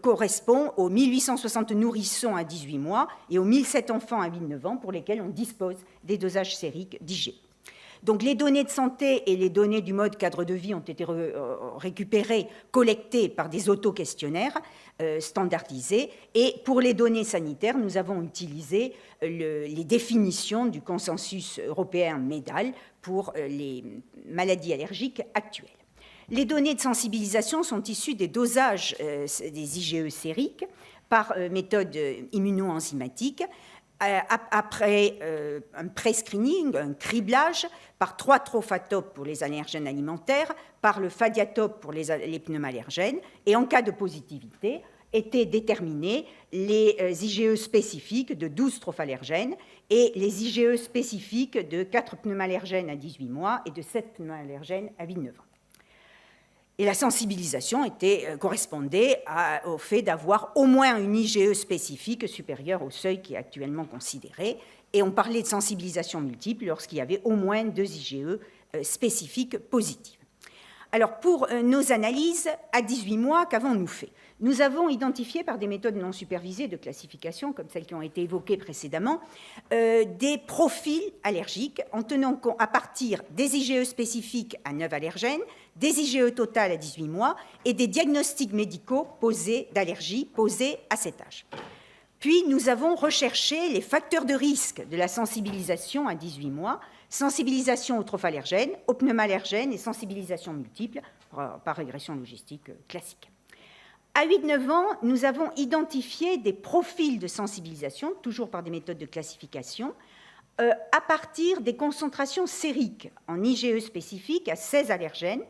correspond aux 1860 nourrissons à 18 mois et aux 1007 enfants à 8-9 ans pour lesquels on dispose des dosages sériques d'IgE. Donc les données de santé et les données du mode cadre de vie ont été récupérées, collectées par des auto-questionnaires standardisés. Et pour les données sanitaires, nous avons utilisé les définitions du consensus européen MEDAL pour les maladies allergiques actuelles. Les données de sensibilisation sont issues des dosages des IgE sériques par méthode immunoenzymatique, après un pré-screening, un criblage par 3 trofatopes pour les allergènes alimentaires, par le fadiatope pour les pneumallergènes, et en cas de positivité, étaient déterminés les IgE spécifiques de 12 trophallergènes et les IgE spécifiques de 4 pneumallergènes à 18 mois et de 7 pneumallergènes à 8-9 ans. Et la sensibilisation correspondait au fait d'avoir au moins une IgE spécifique supérieure au seuil qui est actuellement considéré. Et on parlait de sensibilisation multiple lorsqu'il y avait au moins 2 IgE spécifiques positives. Alors, pour nos analyses, à 18 mois, qu'avons-nous fait? Nous avons identifié par des méthodes non supervisées de classification, comme celles qui ont été évoquées précédemment, des profils allergiques en tenant compte à partir des IgE spécifiques à 9 allergènes, des IgE total à 18 mois et des diagnostics médicaux d'allergie posés à cet âge. Puis, nous avons recherché les facteurs de risque de la sensibilisation à 18 mois, sensibilisation aux trophallérgènes, aux pneumallergènes et sensibilisation multiple par régression logistique classique. À 8-9 ans, nous avons identifié des profils de sensibilisation, toujours par des méthodes de classification, à partir des concentrations sériques en IgE spécifiques à 16 allergènes,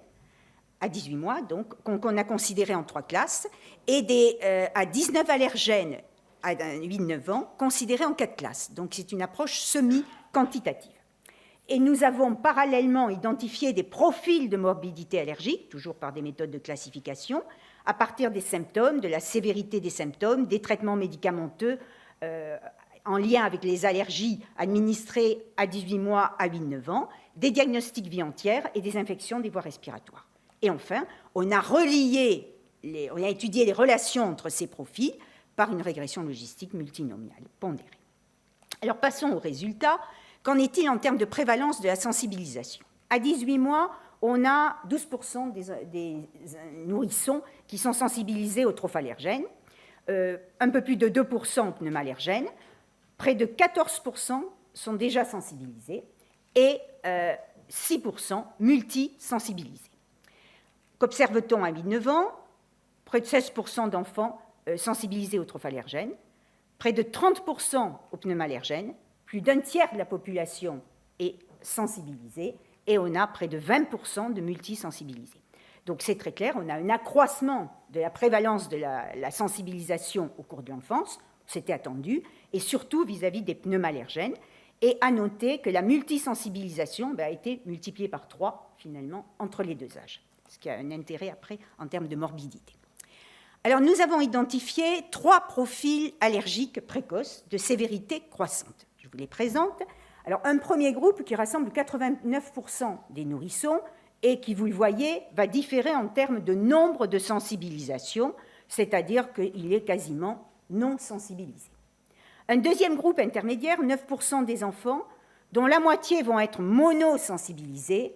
à 18 mois, donc, qu'on a considérés en 3 classes, et à 19 allergènes à 8-9 ans, considérés en 4 classes. Donc, c'est une approche semi-quantitative. Et nous avons parallèlement identifié des profils de morbidité allergique, toujours par des méthodes de classification, à partir des symptômes, de la sévérité des symptômes, des traitements médicamenteux en lien avec les allergies administrées à 18 mois à 8-9 ans, des diagnostics vie entière et des infections des voies respiratoires. Et enfin, on a étudié les relations entre ces profils par une régression logistique multinomiale pondérée. Alors passons aux résultats. Qu'en est-il en termes de prévalence de la sensibilisation? À 18 mois, on a 12% des nourrissons qui sont sensibilisés aux trophallérgènes, un peu plus de 2% aux pneumallergènes, près de 14% sont déjà sensibilisés et 6% multisensibilisés. Qu'observe-t-on à 8-9 ans? Près de 16% d'enfants sensibilisés aux trophallérgènes, près de 30% aux pneumallergènes, plus d'un tiers de la population est sensibilisée et on a près de 20% de multisensibilisés. Donc c'est très clair, on a un accroissement de la prévalence de la sensibilisation au cours de l'enfance, c'était attendu, et surtout vis-à-vis des pneumallergènes. Et à noter que la multisensibilisation a été multipliée par 3 finalement entre les 2 âges, ce qui a un intérêt après en termes de morbidité. Alors nous avons identifié 3 profils allergiques précoces de sévérité croissante. Je vous les présente. Alors, un premier groupe qui rassemble 89% des nourrissons et qui, vous le voyez, va différer en termes de nombre de sensibilisations, c'est-à-dire qu'il est quasiment non sensibilisé. Un deuxième groupe intermédiaire, 9% des enfants, dont la moitié vont être monosensibilisés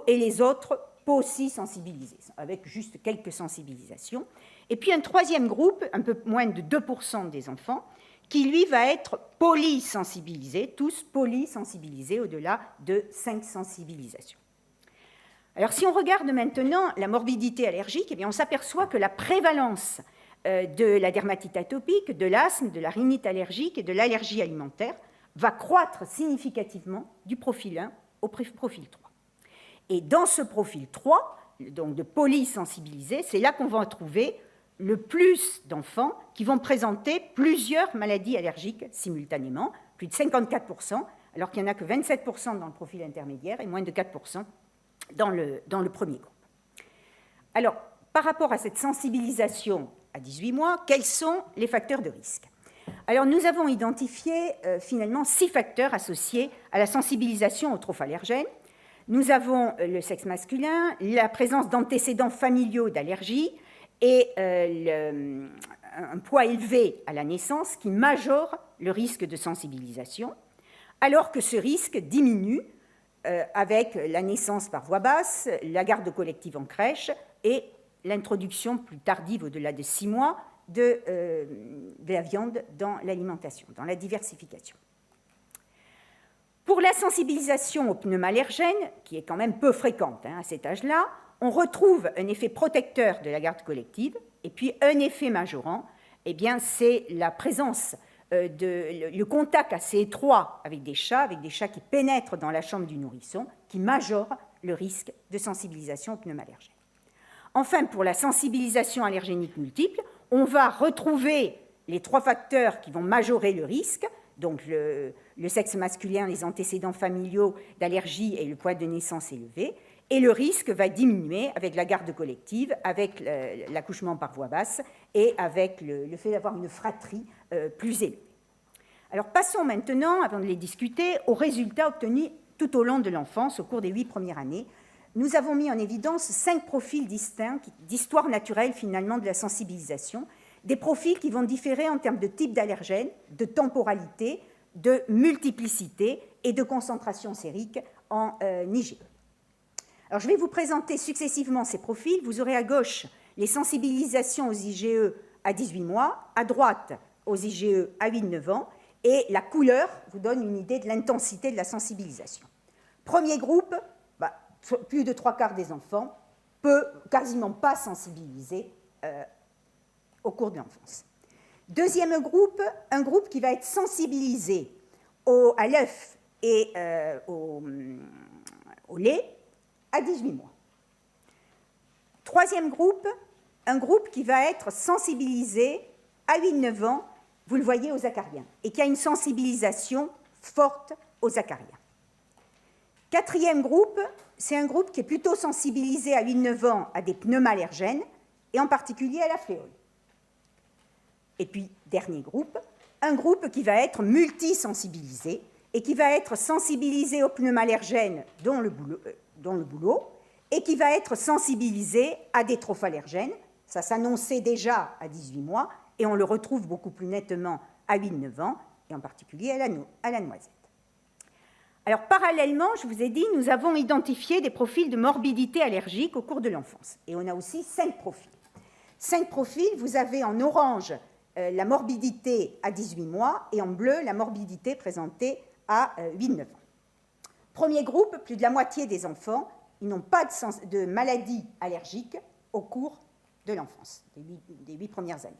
et les autres pauci-sensibilisés, avec juste quelques sensibilisations. Et puis un troisième groupe, un peu moins de 2% des enfants, qui, lui, va être polysensibilisé, tous polysensibilisés au-delà de 5 sensibilisations. Alors, si on regarde maintenant la morbidité allergique, eh bien, on s'aperçoit que la prévalence de la dermatite atopique, de l'asthme, de la rhinite allergique et de l'allergie alimentaire va croître significativement du profil 1 au profil 3. Et dans ce profil 3, donc de polysensibilisés, c'est là qu'on va trouver le plus d'enfants qui vont présenter plusieurs maladies allergiques simultanément, plus de 54%, alors qu'il n'y en a que 27% dans le profil intermédiaire et moins de 4% dans le premier groupe. Alors, par rapport à cette sensibilisation à 18 mois, quels sont les facteurs de risque? Alors, nous avons identifié finalement 6 facteurs associés à la sensibilisation aux trophallérgènes. Nous avons le sexe masculin, la présence d'antécédents familiaux d'allergie, et un poids élevé à la naissance qui majore le risque de sensibilisation, alors que ce risque diminue avec la naissance par voie basse, la garde collective en crèche et l'introduction plus tardive, au-delà de 6 mois, de la viande dans l'alimentation, dans la diversification. Pour la sensibilisation aux pneumallergènes, qui est quand même peu fréquente à cet âge-là, on retrouve un effet protecteur de la garde collective et puis un effet majorant, eh bien, c'est la présence, le contact assez étroit avec des chats qui pénètrent dans la chambre du nourrisson, qui majore le risque de sensibilisation aux pneumallergènes. Enfin, pour la sensibilisation allergénique multiple, on va retrouver les 3 facteurs qui vont majorer le risque, donc le sexe masculin, les antécédents familiaux d'allergie et le poids de naissance élevé, et le risque va diminuer avec la garde collective, avec l'accouchement par voie basse et avec le fait d'avoir une fratrie plus élevée. Alors passons maintenant, avant de les discuter, aux résultats obtenus tout au long de l'enfance, au cours des 8 premières années, nous avons mis en évidence 5 profils distincts d'histoire naturelle finalement de la sensibilisation, des profils qui vont différer en termes de type d'allergène, de temporalité, de multiplicité et de concentration sérique en IgE. Alors, je vais vous présenter successivement ces profils. Vous aurez à gauche les sensibilisations aux IgE à 18 mois, à droite aux IgE à 8-9 ans, et la couleur vous donne une idée de l'intensité de la sensibilisation. Premier groupe, plus de 3/4 des enfants, quasiment pas sensibilisés au cours de l'enfance. Deuxième groupe, un groupe qui va être sensibilisé à l'œuf et au lait à 18 mois. Troisième groupe, un groupe qui va être sensibilisé à 8-9 ans, vous le voyez, aux acariens, et qui a une sensibilisation forte aux acariens. Quatrième groupe, c'est un groupe qui est plutôt sensibilisé à 8-9 ans à des pneumallergènes, et en particulier à la fléole. Et puis, dernier groupe, un groupe qui va être multisensibilisé, et qui va être sensibilisé aux pneumallergènes, dont le bouleau, et qui va être sensibilisé à des trophallergènes. Ça s'annonçait déjà à 18 mois, et on le retrouve beaucoup plus nettement à 8-9 ans, et en particulier à la noisette. Alors, parallèlement, je vous ai dit, nous avons identifié des profils de morbidité allergique au cours de l'enfance. Et on a aussi 5 profils. 5 profils, vous avez en orange la morbidité à 18 mois, et en bleu, la morbidité présentée à 8-9 ans. Premier groupe, plus de la moitié des enfants, ils n'ont pas de maladie allergique au cours de l'enfance, des 8 premières années.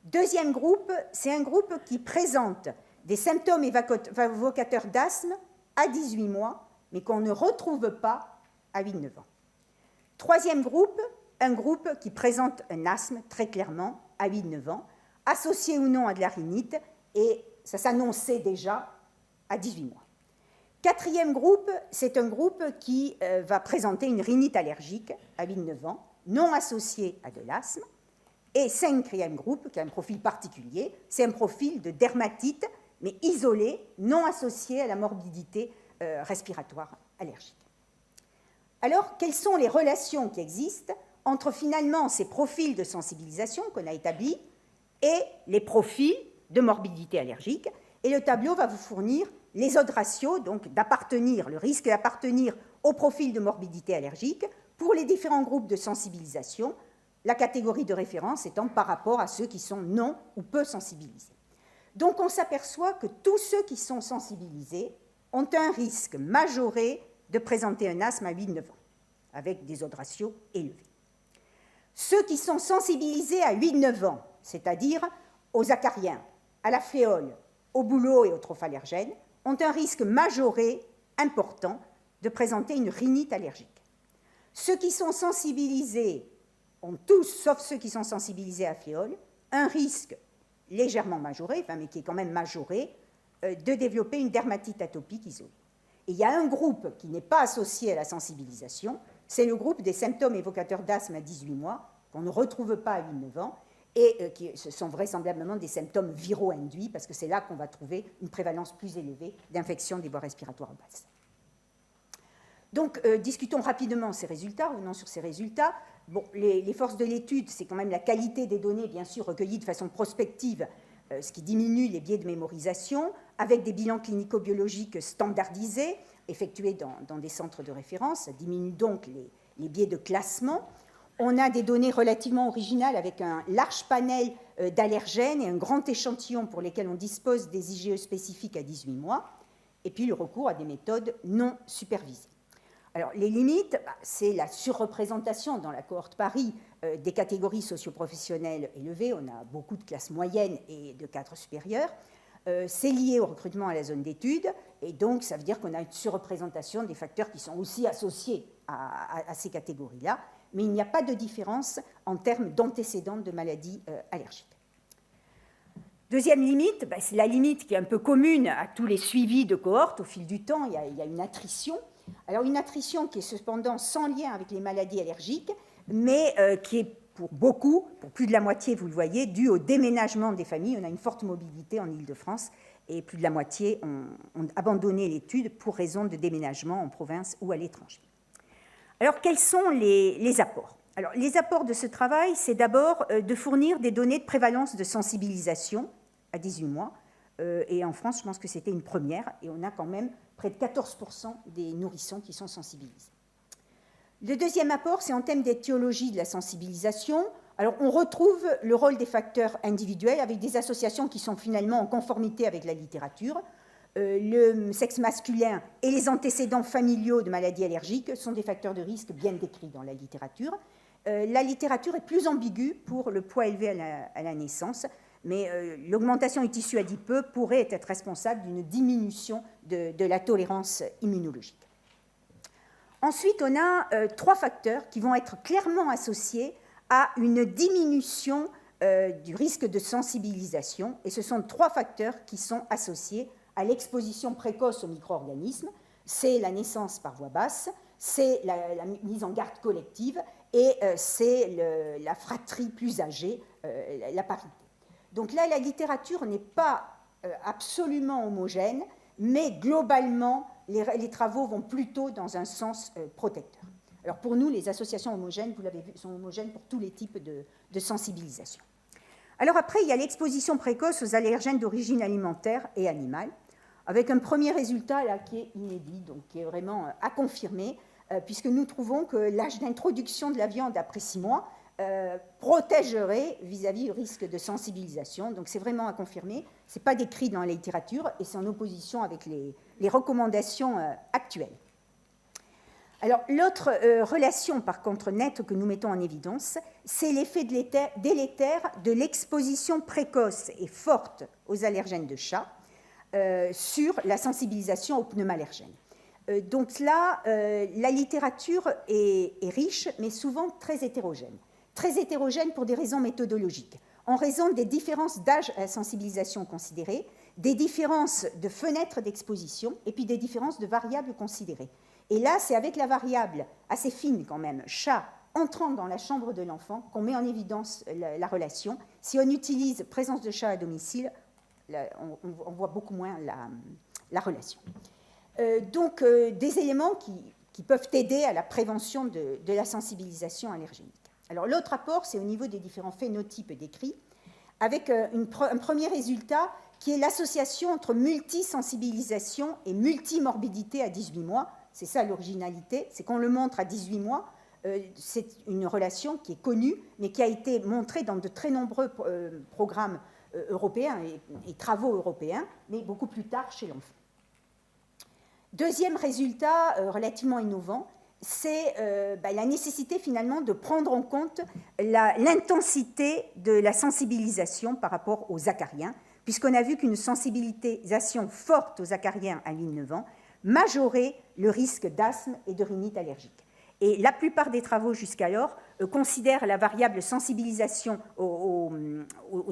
Deuxième groupe, c'est un groupe qui présente des symptômes évocateurs d'asthme à 18 mois, mais qu'on ne retrouve pas à 8-9 ans. Troisième groupe, un groupe qui présente un asthme très clairement à 8-9 ans, associé ou non à de la rhinite, et ça s'annonçait déjà à 18 mois. Quatrième groupe, c'est un groupe qui va présenter une rhinite allergique à 8-9 ans, non associée à de l'asthme. Et cinquième groupe, qui a un profil particulier, c'est un profil de dermatite, mais isolé, non associé à la morbidité respiratoire allergique. Alors, quelles sont les relations qui existent entre finalement ces profils de sensibilisation qu'on a établis et les profils de morbidité allergique? Et le tableau va vous fournir les odds ratios, donc le risque d'appartenir au profil de morbidité allergique pour les différents groupes de sensibilisation, la catégorie de référence étant par rapport à ceux qui sont non ou peu sensibilisés. Donc on s'aperçoit que tous ceux qui sont sensibilisés ont un risque majoré de présenter un asthme à 8-9 ans, avec des odds ratios élevés. Ceux qui sont sensibilisés à 8-9 ans, c'est-à-dire aux acariens, à la fléole, au bouleau et aux trophallergènes, ont un risque majoré important de présenter une rhinite allergique. Ceux qui sont sensibilisés ont tous, sauf ceux qui sont sensibilisés à la fléole, un risque légèrement majoré, mais qui est quand même majoré, de développer une dermatite atopique isolée. Et il y a un groupe qui n'est pas associé à la sensibilisation, c'est le groupe des symptômes évocateurs d'asthme à 18 mois, qu'on ne retrouve pas à 8-9 ans, et ce sont vraisemblablement des symptômes viraux induits, parce que c'est là qu'on va trouver une prévalence plus élevée d'infection des voies respiratoires basses. Donc, discutons rapidement ces résultats, revenons sur ces résultats. Bon, les forces de l'étude, c'est quand même la qualité des données, bien sûr, recueillies de façon prospective, ce qui diminue les biais de mémorisation, avec des bilans clinico-biologiques standardisés, effectués dans des centres de référence. Ça diminue donc les biais de classement. On a des données relativement originales avec un large panel d'allergènes et un grand échantillon pour lesquels on dispose des IgE spécifiques à 18 mois, et puis le recours à des méthodes non supervisées. Alors, les limites, c'est la surreprésentation dans la cohorte Paris des catégories socioprofessionnelles élevées. On a beaucoup de classes moyennes et de cadres supérieurs. C'est lié au recrutement à la zone d'études, et donc ça veut dire qu'on a une surreprésentation des facteurs qui sont aussi associés à ces catégories-là, mais il n'y a pas de différence en termes d'antécédents de maladies allergiques. Deuxième limite, c'est la limite qui est un peu commune à tous les suivis de cohortes. Au fil du temps, il y a une attrition. Alors une attrition qui est cependant sans lien avec les maladies allergiques, mais qui est pour beaucoup, pour plus de la moitié, vous le voyez, due au déménagement des familles. On a une forte mobilité en Île-de-France et plus de la moitié ont abandonné l'étude pour raison de déménagement en province ou à l'étranger. Alors, quels sont les apports? Alors, les apports de ce travail, c'est d'abord de fournir des données de prévalence de sensibilisation à 18 mois. Et en France, je pense que c'était une première, et on a quand même près de 14% des nourrissons qui sont sensibilisés. Le deuxième apport, c'est en termes d'étiologie de la sensibilisation. Alors, on retrouve le rôle des facteurs individuels avec des associations qui sont finalement en conformité avec la littérature. Le sexe masculin et les antécédents familiaux de maladies allergiques sont des facteurs de risque bien décrits dans la littérature. La littérature est plus ambiguë pour le poids élevé à la naissance, mais l'augmentation du tissu adipeux pourrait être responsable d'une diminution de la tolérance immunologique. Ensuite, on a 3 facteurs qui vont être clairement associés à une diminution du risque de sensibilisation, et ce sont 3 facteurs qui sont associés à l'exposition précoce aux micro-organismes. C'est la naissance par voie basse, c'est la mise en garde collective, et c'est la fratrie plus âgée, la parité. Donc là, la littérature n'est pas absolument homogène, mais globalement, les travaux vont plutôt dans un sens protecteur. Alors pour nous, les associations homogènes, vous l'avez vu, sont homogènes pour tous les types de sensibilisation. Alors après, il y a l'exposition précoce aux allergènes d'origine alimentaire et animale, avec un premier résultat là, qui est inédit, donc qui est vraiment à confirmer, puisque nous trouvons que l'âge d'introduction de la viande après 6 mois protégerait vis-à-vis du risque de sensibilisation. Donc c'est vraiment à confirmer. Ce n'est pas décrit dans la littérature et c'est en opposition avec les recommandations actuelles. Alors l'autre relation, par contre, nette que nous mettons en évidence, c'est l'effet délétère de l'exposition précoce et forte aux allergènes de chat sur la sensibilisation aux pneumallergènes. Donc là, la littérature est riche, mais souvent très hétérogène. Très hétérogène pour des raisons méthodologiques, en raison des différences d'âge à la sensibilisation considérées, des différences de fenêtres d'exposition et puis des différences de variables considérées. Et là, c'est avec la variable assez fine quand même, chat entrant dans la chambre de l'enfant, qu'on met en évidence la relation. Si on utilise présence de chat à domicile, on voit beaucoup moins la relation. Donc, des éléments qui peuvent aider à la prévention de la sensibilisation allergénique. Alors, l'autre apport, c'est au niveau des différents phénotypes décrits, avec un premier résultat qui est l'association entre multisensibilisation et multimorbidité à 18 mois. C'est ça l'originalité, c'est qu'on le montre à 18 mois. C'est une relation qui est connue, mais qui a été montrée dans de très nombreux programmes européens et travaux européens, mais beaucoup plus tard chez l'enfant. Deuxième résultat relativement innovant, c'est la nécessité finalement de prendre en compte l'intensité de la sensibilisation par rapport aux acariens, puisqu'on a vu qu'une sensibilisation forte aux acariens à 8-9 ans majorait le risque d'asthme et de rhinite allergique. Et la plupart des travaux jusqu'alors considèrent la variable sensibilisation aux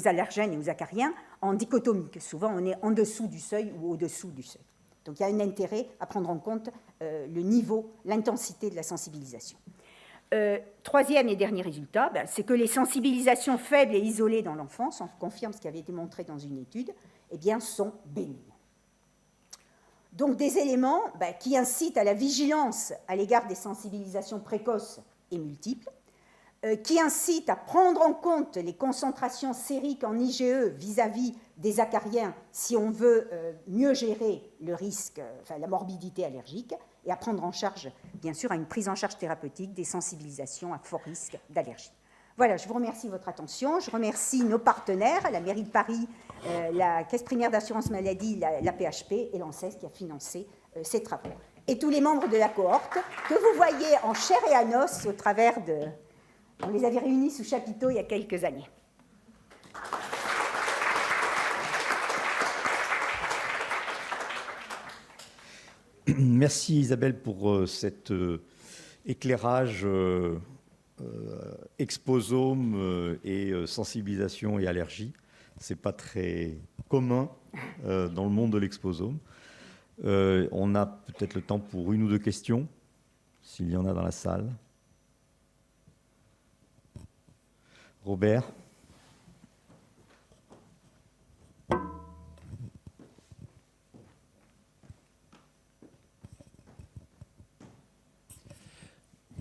allergènes et aux acariens en dichotomique. Souvent, on est en dessous du seuil ou au-dessous du seuil. Donc, il y a un intérêt à prendre en compte le niveau, l'intensité de la sensibilisation. Troisième et dernier résultat, c'est que les sensibilisations faibles et isolées dans l'enfance, on confirme ce qui avait été montré dans une étude, sont bénignes. Donc, des éléments qui incitent à la vigilance à l'égard des sensibilisations précoces et multiples, qui incitent à prendre en compte les concentrations sériques en IgE vis-à-vis des acariens si on veut mieux gérer le risque, la morbidité allergique, et à prendre en charge, bien sûr, à une prise en charge thérapeutique des sensibilisations à fort risque d'allergie. Voilà, je vous remercie de votre attention. Je remercie nos partenaires, la mairie de Paris, la Caisse primaire d'assurance maladie, la PHP et l'ANSES qui a financé ces travaux. Et tous les membres de la cohorte que vous voyez en chair et en os au travers de... On les avait réunis sous chapiteau il y a quelques années. Merci Isabelle pour cet éclairage exposome et sensibilisation et allergie. Ce n'est pas très commun dans le monde de l'exposome. On a peut-être le temps pour une ou deux questions, s'il y en a dans la salle. Robert.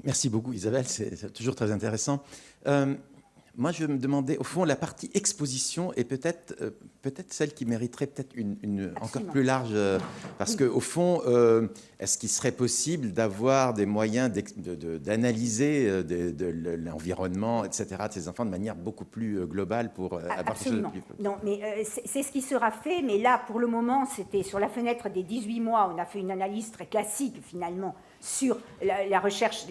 Merci beaucoup Isabelle, c'est toujours très intéressant. Moi, je me demandais, au fond, la partie exposition est peut-être celle qui mériterait peut-être une encore plus large... parce qu'au fond, est-ce qu'il serait possible d'avoir des moyens d'analyser de l'environnement, etc., de ces enfants de manière beaucoup plus globale pour avoir Absolument. quelque chose de plus... Non, mais c'est ce qui sera fait. Mais là, pour le moment, c'était sur la fenêtre des 18 mois. On a fait une analyse très classique, finalement, sur la recherche,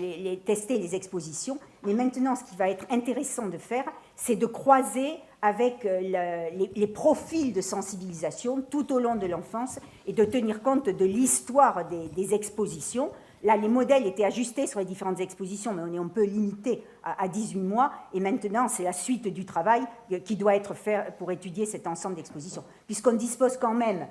tester les expositions. Mais maintenant, ce qui va être intéressant de faire, c'est de croiser avec les profils de sensibilisation tout au long de l'enfance et de tenir compte de l'histoire des expositions. Là, les modèles étaient ajustés sur les différentes expositions, mais on est un peu limité à 18 mois. Et maintenant, c'est la suite du travail qui doit être fait pour étudier cet ensemble d'expositions. Puisqu'on dispose quand même,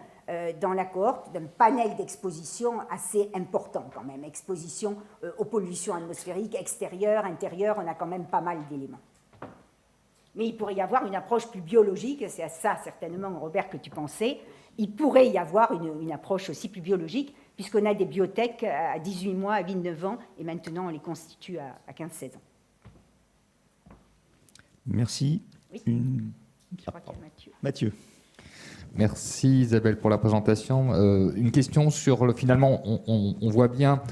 dans la cohorte, d'un panel d'expositions assez important quand même. Exposition aux pollutions atmosphériques, extérieures, intérieures, on a quand même pas mal d'éléments. Mais il pourrait y avoir une approche plus biologique, c'est à ça certainement, Robert, que tu pensais. Il pourrait y avoir une approche aussi plus biologique, puisqu'on a des biotech à 18 mois, à 29 ans, et maintenant on les constitue à 15-16 ans. Merci. Oui. Je crois qu'il y a Mathieu. Merci Isabelle pour la présentation. Une question sur finalement, on voit bien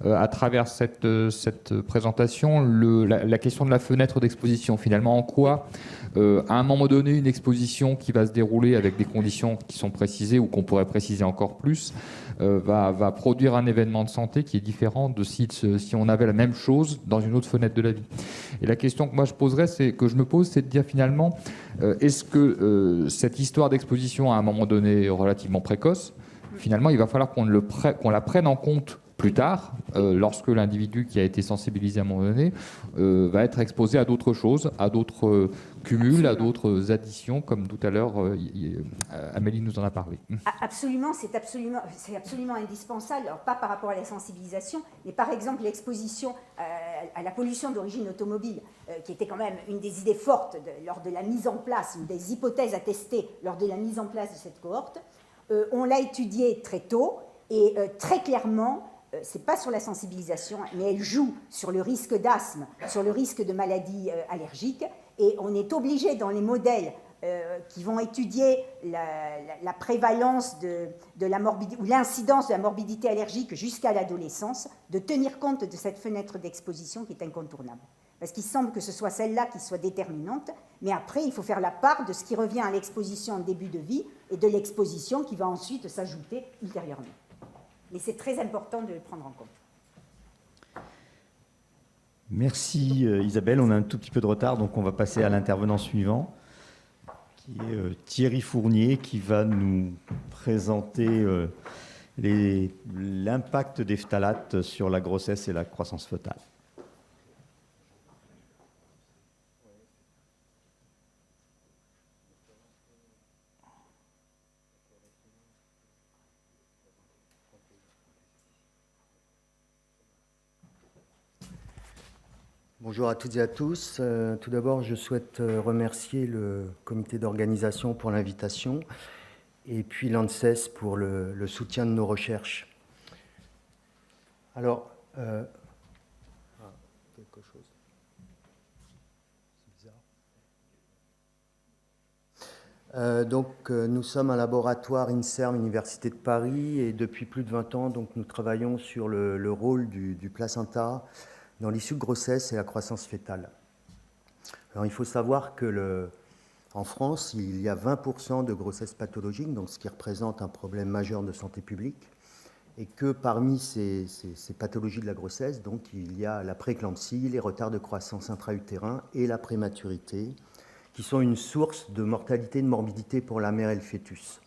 à travers cette présentation la question de la fenêtre d'exposition. Finalement, en quoi, à un moment donné, une exposition qui va se dérouler avec des conditions qui sont précisées ou qu'on pourrait préciser encore plus, va produire un événement de santé qui est différent de si on avait la même chose dans une autre fenêtre de la vie. Et la question que moi je me pose, c'est de dire finalement, est-ce que cette histoire d'exposition à un moment donné relativement précoce, finalement, il va falloir qu'on la prenne en compte plus tard, lorsque l'individu qui a été sensibilisé à un moment donné va être exposé à d'autres choses, à d'autres cumuls, à d'autres additions, comme tout à l'heure Amélie nous en a parlé. Absolument, c'est absolument indispensable. Alors, pas par rapport à la sensibilisation, mais par exemple l'exposition à la pollution d'origine automobile, qui était quand même une des idées fortes lors de la mise en place, une des hypothèses à tester lors de la mise en place de cette cohorte. On l'a étudiée très tôt et très clairement, c'est pas sur la sensibilisation, mais elle joue sur le risque d'asthme, sur le risque de maladies allergiques, et on est obligé dans les modèles qui vont étudier la prévalence de la morbidité ou l'incidence de la morbidité allergique jusqu'à l'adolescence, de tenir compte de cette fenêtre d'exposition qui est incontournable. Parce qu'il semble que ce soit celle-là qui soit déterminante, mais après, il faut faire la part de ce qui revient à l'exposition en début de vie et de l'exposition qui va ensuite s'ajouter ultérieurement. Mais c'est très important de le prendre en compte. Merci Isabelle, on a un tout petit peu de retard, donc on va passer à l'intervenant suivant, qui est Thierry Fournier, qui va nous présenter l'impact des phtalates sur la grossesse et la croissance fœtale. Bonjour à toutes et à tous. Tout d'abord, je souhaite remercier le comité d'organisation pour l'invitation et puis l'ANSES pour le soutien de nos recherches. Alors, quelque chose. C'est bizarre. Donc, nous sommes un laboratoire INSERM, Université de Paris, et depuis plus de 20 ans, donc, nous travaillons sur le rôle du placenta dans l'issue de grossesse et la croissance fœtale. Alors, il faut savoir que en France, il y a 20% de grossesses pathologiques, donc ce qui représente un problème majeur de santé publique, et que parmi ces pathologies de la grossesse, donc, il y a la prééclampsie, les retards de croissance intra-utérin et la prématurité, qui sont une source de mortalité et de morbidité pour la mère et le fœtus.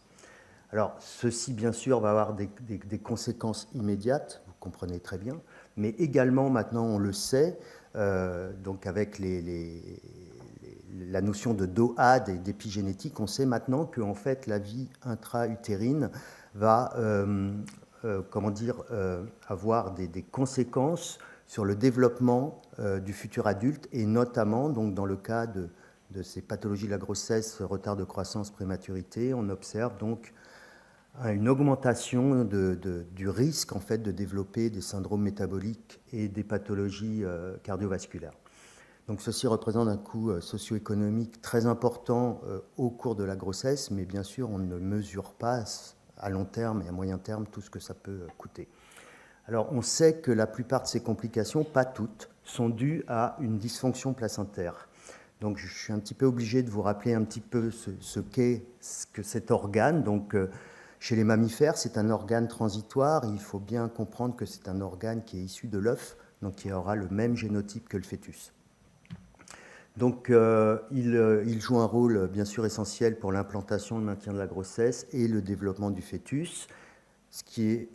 Alors, ceci, bien sûr, va avoir des conséquences immédiates, vous comprenez très bien, mais également, maintenant, on le sait, donc avec la notion de DOAD et d'épigénétique, on sait maintenant que en fait, la vie intra-utérine va avoir des conséquences sur le développement du futur adulte, et notamment donc, dans le cas de ces pathologies de la grossesse, retard de croissance, prématurité, on observe donc une augmentation du risque en fait, de développer des syndromes métaboliques et des pathologies cardiovasculaires. Donc ceci représente un coût socio-économique très important au cours de la grossesse, mais bien sûr on ne mesure pas à long terme et à moyen terme tout ce que ça peut coûter. Alors on sait que la plupart de ces complications, pas toutes, sont dues à une dysfonction placentaire. Donc je suis un petit peu obligé de vous rappeler un petit peu ce qu'est cet organe. Donc chez les mammifères, c'est un organe transitoire. Il faut bien comprendre que c'est un organe qui est issu de l'œuf, donc qui aura le même génotype que le fœtus. Donc il joue un rôle bien sûr essentiel pour l'implantation, le maintien de la grossesse et le développement du fœtus. Ce qui est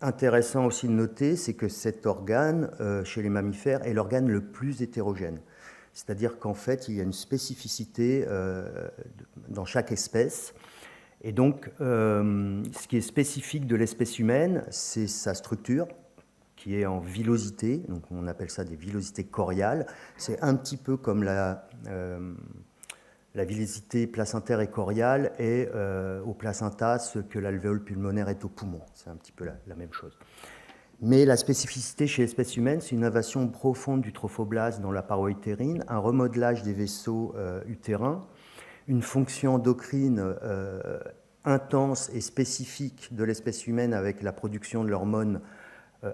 intéressant aussi de noter, c'est que cet organe, chez les mammifères, est l'organe le plus hétérogène. C'est-à-dire qu'en fait, il y a une spécificité dans chaque espèce. Et donc, ce qui est spécifique de l'espèce humaine, c'est sa structure, qui est en villosité. Donc, on appelle ça des villosités choriales. C'est un petit peu comme la villosité placentaire et choriale est au placenta ce que l'alvéole pulmonaire est au poumon. C'est un petit peu la même chose. Mais la spécificité chez l'espèce humaine, c'est une invasion profonde du trophoblaste dans la paroi utérine, un remodelage des vaisseaux utérins, une fonction endocrine intense et spécifique de l'espèce humaine avec la production de l'hormone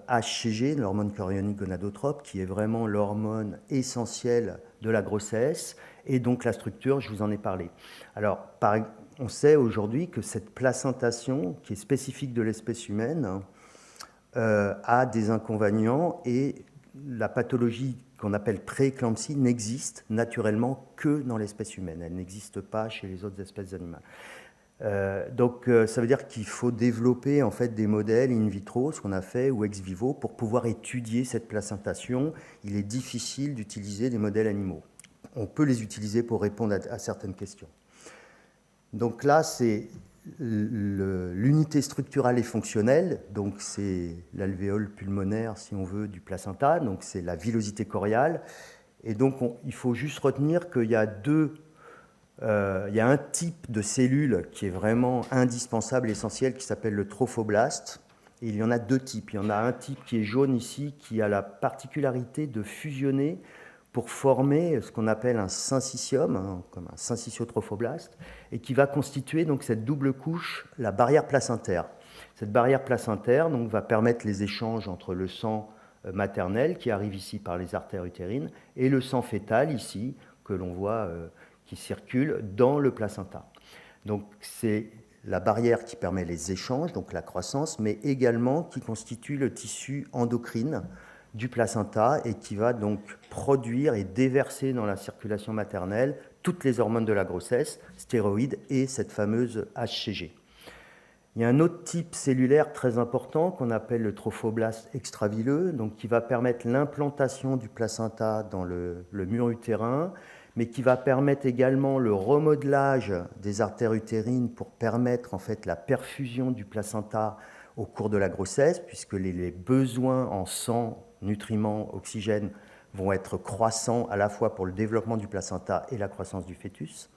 HCG, l'hormone chorionique gonadotrope, qui est vraiment l'hormone essentielle de la grossesse, et donc la structure, je vous en ai parlé. Alors, on sait aujourd'hui que cette placentation, qui est spécifique de l'espèce humaine, a des inconvénients, et la pathologie qu'on appelle prééclampsie n'existe naturellement que dans l'espèce humaine. Elle n'existe pas chez les autres espèces animales. Donc ça veut dire qu'il faut développer en fait des modèles in vitro, ce qu'on a fait, ou ex vivo, pour pouvoir étudier cette placentation. Il est difficile d'utiliser des modèles animaux. On peut les utiliser pour répondre à certaines questions. Donc là, c'est l'unité structurale et fonctionnelle, donc c'est l'alvéole pulmonaire, si on veut, du placenta, donc c'est la villosité choriale. Et donc il faut juste retenir qu'il y a un type de cellule qui est vraiment indispensable, essentiel, qui s'appelle le trophoblaste. Et il y en a deux types. Il y en a un type qui est jaune ici, qui a la particularité de fusionner pour former ce qu'on appelle un syncytium, comme un syncytiotrophoblaste, et qui va constituer donc cette double couche, la barrière placentaire. Cette barrière placentaire donc, va permettre les échanges entre le sang maternel, qui arrive ici par les artères utérines, et le sang fœtal, ici, que l'on voit qui circule dans le placenta. Donc c'est la barrière qui permet les échanges, donc la croissance, mais également qui constitue le tissu endocrine du placenta et qui va donc produire et déverser dans la circulation maternelle toutes les hormones de la grossesse, stéroïdes et cette fameuse HCG. Il y a un autre type cellulaire très important qu'on appelle le trophoblaste extravilleux, donc qui va permettre l'implantation du placenta dans le mur utérin, mais qui va permettre également le remodelage des artères utérines pour permettre en fait la perfusion du placenta au cours de la grossesse, puisque les besoins en sang, nutriments, oxygène vont être croissants à la fois pour le développement du placenta et la croissance du fœtus.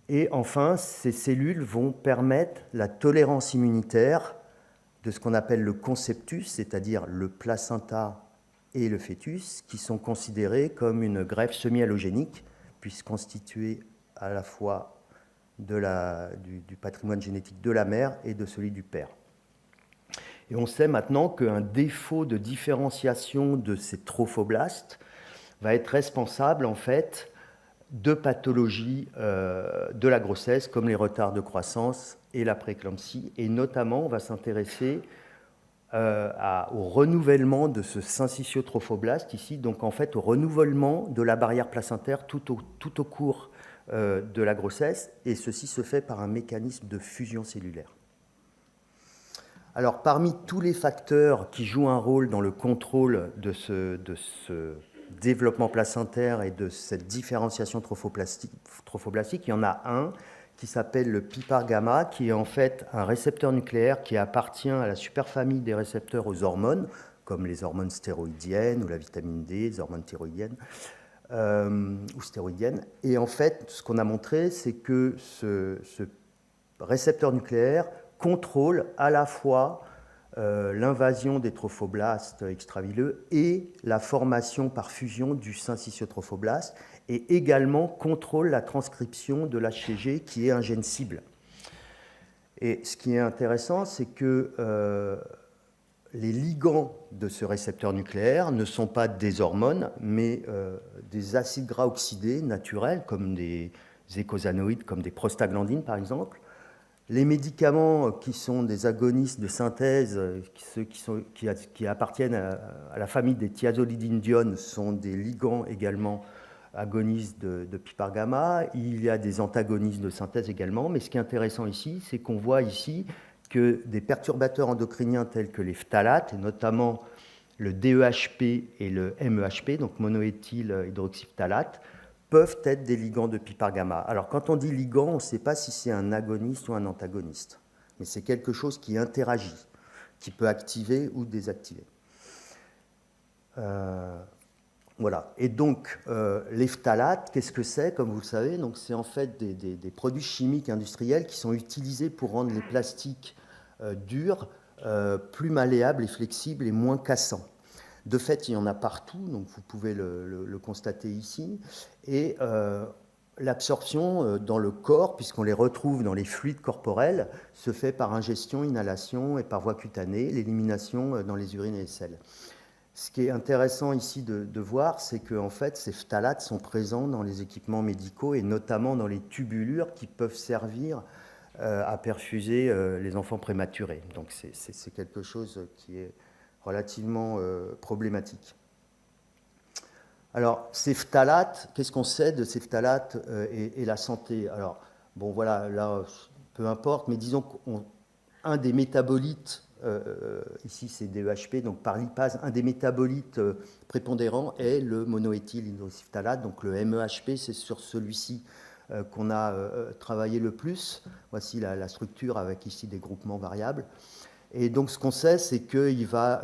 Et enfin, ces cellules vont permettre la tolérance immunitaire de ce qu'on appelle le conceptus, c'est-à-dire le placenta et le fœtus, qui sont considérés comme une greffe semi-allogénique, puisque constituée à la fois du patrimoine génétique de la mère et de celui du père. Et on sait maintenant qu'un défaut de différenciation de ces trophoblastes va être responsable en fait de pathologies de la grossesse, comme les retards de croissance et la prééclampsie. Et notamment, on va s'intéresser au renouvellement de ce syncytiotrophoblaste ici, donc en fait au renouvellement de la barrière placentaire tout au cours de la grossesse, et ceci se fait par un mécanisme de fusion cellulaire. Alors, parmi tous les facteurs qui jouent un rôle dans le contrôle de ce développement placentaire et de cette différenciation trophoblastique, il y en a un qui s'appelle le PIPAR gamma, qui est en fait un récepteur nucléaire qui appartient à la superfamille des récepteurs aux hormones, comme les hormones stéroïdiennes ou la vitamine D, les hormones thyroïdiennes ou stéroïdiennes. Et en fait, ce qu'on a montré, c'est que ce récepteur nucléaire contrôle à la fois l'invasion des trophoblastes extravilleux et la formation par fusion du syncytiotrophoblaste, et également contrôle la transcription de l'HCG, qui est un gène cible. Et ce qui est intéressant, c'est que les ligands de ce récepteur nucléaire ne sont pas des hormones, mais des acides gras oxydés naturels, comme des eicosanoïdes, comme des prostaglandines par exemple. Les médicaments qui sont des agonistes de synthèse, ceux qui appartiennent à la famille des thiazolidinediones, sont des ligands également agonistes de PPAR gamma. Il y a des antagonistes de synthèse également, mais ce qui est intéressant ici, c'est qu'on voit ici que des perturbateurs endocriniens tels que les phtalates, et notamment le DEHP et le MEHP, donc monoéthyl hydroxyphtalate, peuvent être des ligands de PPAR gamma. Alors, quand on dit ligand, on ne sait pas si c'est un agoniste ou un antagoniste, mais c'est quelque chose qui interagit, qui peut activer ou désactiver. Voilà. Et donc, les phtalates, qu'est-ce que c'est, comme vous le savez? Donc, c'est en fait des produits chimiques industriels qui sont utilisés pour rendre les plastiques durs, plus malléables et flexibles et moins cassants. De fait, il y en a partout, donc vous pouvez le constater ici. Et l'absorption dans le corps, puisqu'on les retrouve dans les fluides corporels, se fait par ingestion, inhalation et par voie cutanée, l'élimination dans les urines et les selles. Ce qui est intéressant ici de voir, c'est que en fait, ces phtalates sont présents dans les équipements médicaux et notamment dans les tubulures qui peuvent servir à perfuser les enfants prématurés. Donc c'est quelque chose qui est relativement problématique. Alors, ces phtalates, qu'est-ce qu'on sait de ces phtalates et la santé? Alors, bon, voilà, là, peu importe, mais disons qu'un des métabolites, ici c'est DEHP, donc par lipase, un des métabolites prépondérants est le monoéthyl hydroxyphtalate, donc le MEHP, c'est sur celui-ci qu'on a travaillé le plus. Voici la structure avec ici des groupements variables. Et donc, ce qu'on sait, c'est qu'il va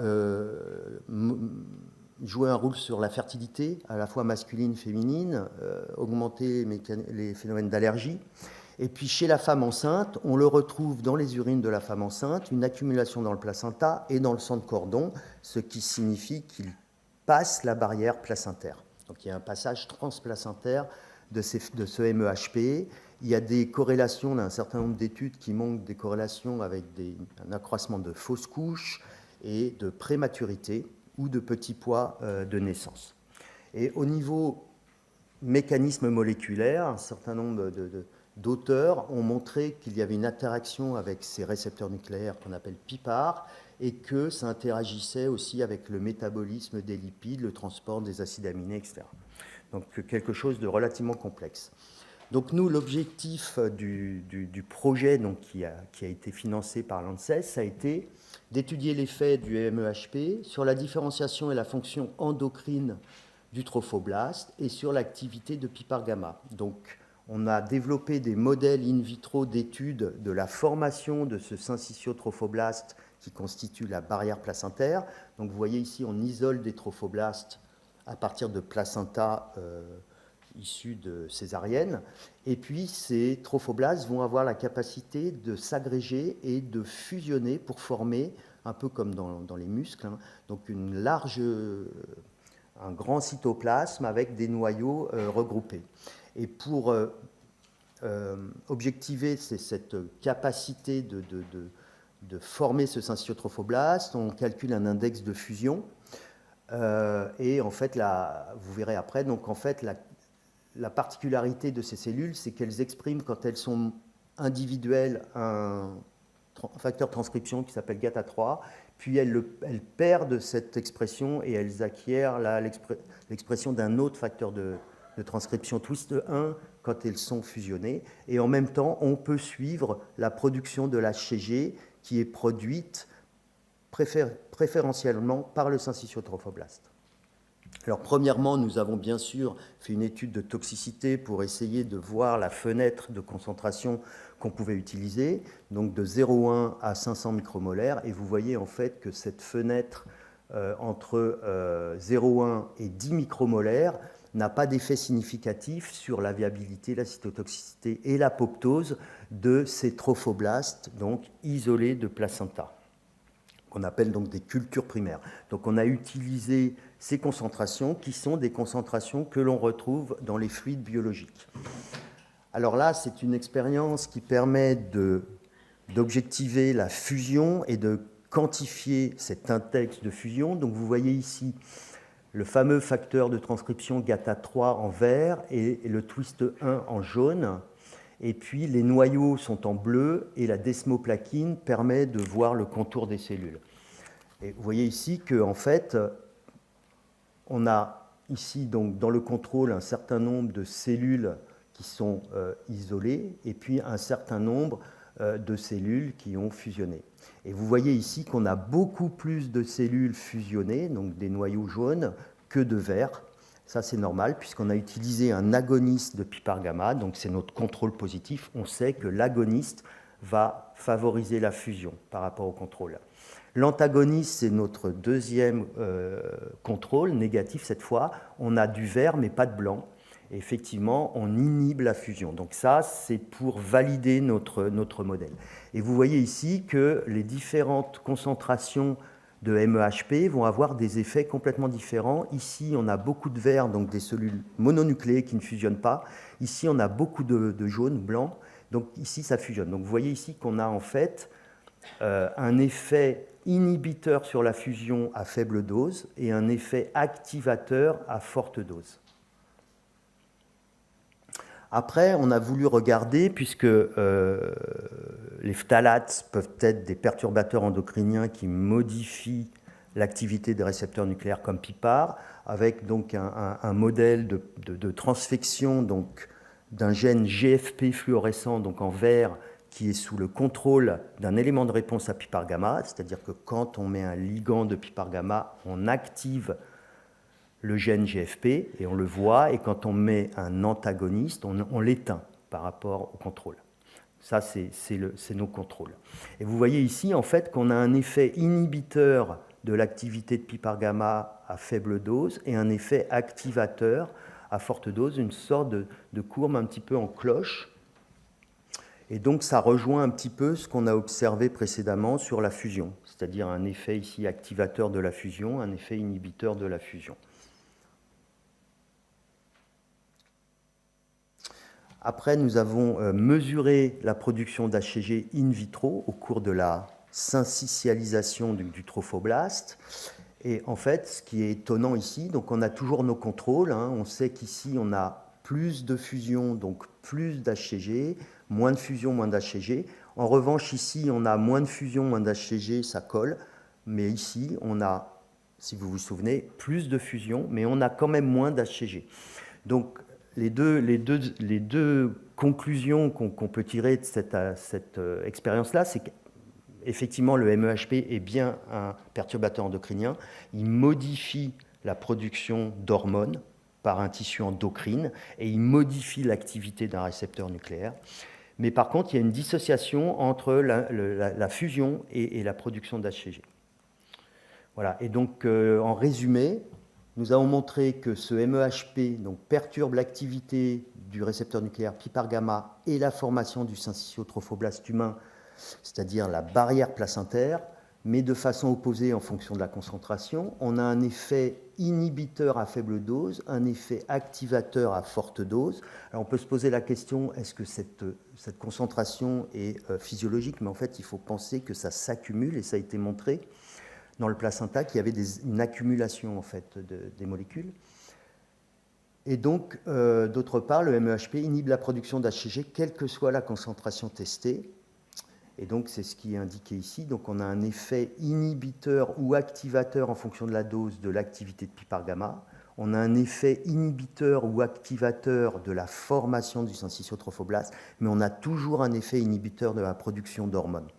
jouer un rôle sur la fertilité, à la fois masculine, féminine, augmenter les phénomènes d'allergie. Et puis, chez la femme enceinte, on le retrouve dans les urines de la femme enceinte, une accumulation dans le placenta et dans le sang de cordon, ce qui signifie qu'il passe la barrière placentaire. Donc, il y a un passage transplacentaire de ce MEHP. Il y a des corrélations, un certain nombre d'études qui montrent des corrélations avec un accroissement de fausses couches et de prématurité ou de petits poids de naissance. Et au niveau mécanisme moléculaire, un certain nombre d'auteurs ont montré qu'il y avait une interaction avec ces récepteurs nucléaires qu'on appelle PPAR et que ça interagissait aussi avec le métabolisme des lipides, le transport des acides aminés, etc. Donc quelque chose de relativement complexe. Donc nous, l'objectif du projet donc, qui a été financé par l'ANSES, ça a été d'étudier l'effet du MEHP sur la différenciation et la fonction endocrine du trophoblaste et sur l'activité de PPAR gamma. Donc on a développé des modèles in vitro d'études de la formation de ce syncytiotrophoblaste qui constitue la barrière placentaire. Donc vous voyez ici, on isole des trophoblastes à partir de placenta issus de césarienne. Et puis, ces trophoblastes vont avoir la capacité de s'agréger et de fusionner pour former, un peu comme dans les muscles, hein, donc un grand cytoplasme avec des noyaux regroupés. Et pour objectiver cette capacité de former ce syncytiotrophoblaste, on calcule un index de fusion. Et en fait, vous verrez après, donc en fait, la particularité de ces cellules, c'est qu'elles expriment, quand elles sont individuelles, un facteur de transcription qui s'appelle GATA3, puis elles perdent cette expression et elles acquièrent l'expression d'un autre facteur de transcription TWIST1 quand elles sont fusionnées. Et en même temps, on peut suivre la production de l'HCG qui est produite préférentiellement par le syncytiotrophoblaste. Alors, premièrement, nous avons bien sûr fait une étude de toxicité pour essayer de voir la fenêtre de concentration qu'on pouvait utiliser, donc de 0,1 à 500 micromolaires. Et vous voyez en fait que cette fenêtre entre 0,1 et 10 micromolaires n'a pas d'effet significatif sur la viabilité, la cytotoxicité et l'apoptose de ces trophoblastes, donc isolés de placenta, qu'on appelle donc des cultures primaires. Donc on a utilisé ces concentrations qui sont des concentrations que l'on retrouve dans les fluides biologiques. Alors là, c'est une expérience qui permet d'objectiver la fusion et de quantifier cet index de fusion. Donc vous voyez ici le fameux facteur de transcription GATA3 en vert et le twist 1 en jaune. Et puis les noyaux sont en bleu et la desmoplaquine permet de voir le contour des cellules. Et vous voyez ici qu'en fait, on a ici donc dans le contrôle un certain nombre de cellules qui sont isolées et puis un certain nombre de cellules qui ont fusionné. Et vous voyez ici qu'on a beaucoup plus de cellules fusionnées, donc des noyaux jaunes, que de verts. Ça, c'est normal, puisqu'on a utilisé un agoniste de pipargamma, donc c'est notre contrôle positif. On sait que l'agoniste va favoriser la fusion par rapport au contrôle. L'antagoniste, c'est notre deuxième contrôle, négatif cette fois. On a du vert, mais pas de blanc. Et effectivement, on inhibe la fusion. Donc ça, c'est pour valider notre modèle. Et vous voyez ici que les différentes concentrations de MEHP vont avoir des effets complètement différents. Ici, on a beaucoup de vert, donc des cellules mononucléées qui ne fusionnent pas. Ici, on a beaucoup de jaune, blanc. Donc ici, ça fusionne. Donc vous voyez ici qu'on a en fait un effet inhibiteur sur la fusion à faible dose et un effet activateur à forte dose. Après, on a voulu regarder, puisque les phtalates peuvent être des perturbateurs endocriniens qui modifient l'activité des récepteurs nucléaires comme PIPAR, avec donc un modèle de transfection d'un gène GFP fluorescent, donc en vert, qui est sous le contrôle d'un élément de réponse à PIPAR gamma, c'est-à-dire que quand on met un ligand de PIPAR gamma, on active le gène GFP, et on le voit, et quand on met un antagoniste, on l'éteint par rapport au contrôle. Ça, c'est nos contrôles. Et vous voyez ici, en fait, qu'on a un effet inhibiteur de l'activité de PIPAR gamma à faible dose et un effet activateur à forte dose, une sorte de courbe un petit peu en cloche. Et donc, ça rejoint un petit peu ce qu'on a observé précédemment sur la fusion, c'est-à-dire un effet ici activateur de la fusion, un effet inhibiteur de la fusion. Après, nous avons mesuré la production d'HCG in vitro au cours de la syncytialisation du trophoblaste. Et en fait, ce qui est étonnant ici, donc on a toujours nos contrôles. On sait qu'ici, on a plus de fusion, donc plus d'HCG, moins de fusion, moins d'HCG. En revanche, ici, on a moins de fusion, moins d'HCG, ça colle. Mais ici, on a, si vous vous souvenez, plus de fusion, mais on a quand même moins d'HCG. Donc, les deux conclusions qu'on peut tirer de cette expérience-là, c'est qu'effectivement, le MEHP est bien un perturbateur endocrinien. Il modifie la production d'hormones par un tissu endocrine et il modifie l'activité d'un récepteur nucléaire. Mais par contre, il y a une dissociation entre la fusion et la production d'HCG. Voilà. Et donc, en résumé, nous avons montré que ce MEHP donc, perturbe l'activité du récepteur nucléaire PIPAR gamma et la formation du syncytiotrophoblaste humain, c'est-à-dire la barrière placentaire, mais de façon opposée en fonction de la concentration. On a un effet inhibiteur à faible dose, un effet activateur à forte dose. Alors on peut se poser la question, est-ce que cette concentration est physiologique? Mais en fait, il faut penser que ça s'accumule, et ça a été montré dans le placenta qu'il y avait une accumulation en fait, des molécules. Et donc, d'autre part, le MEHP inhibe la production d'HCG, quelle que soit la concentration testée. Et donc, c'est ce qui est indiqué ici. Donc, on a un effet inhibiteur ou activateur en fonction de la dose de l'activité de PIPAR gamma. On a un effet inhibiteur ou activateur de la formation du syncytiotrophoblaste, mais on a toujours un effet inhibiteur de la production d'hormones.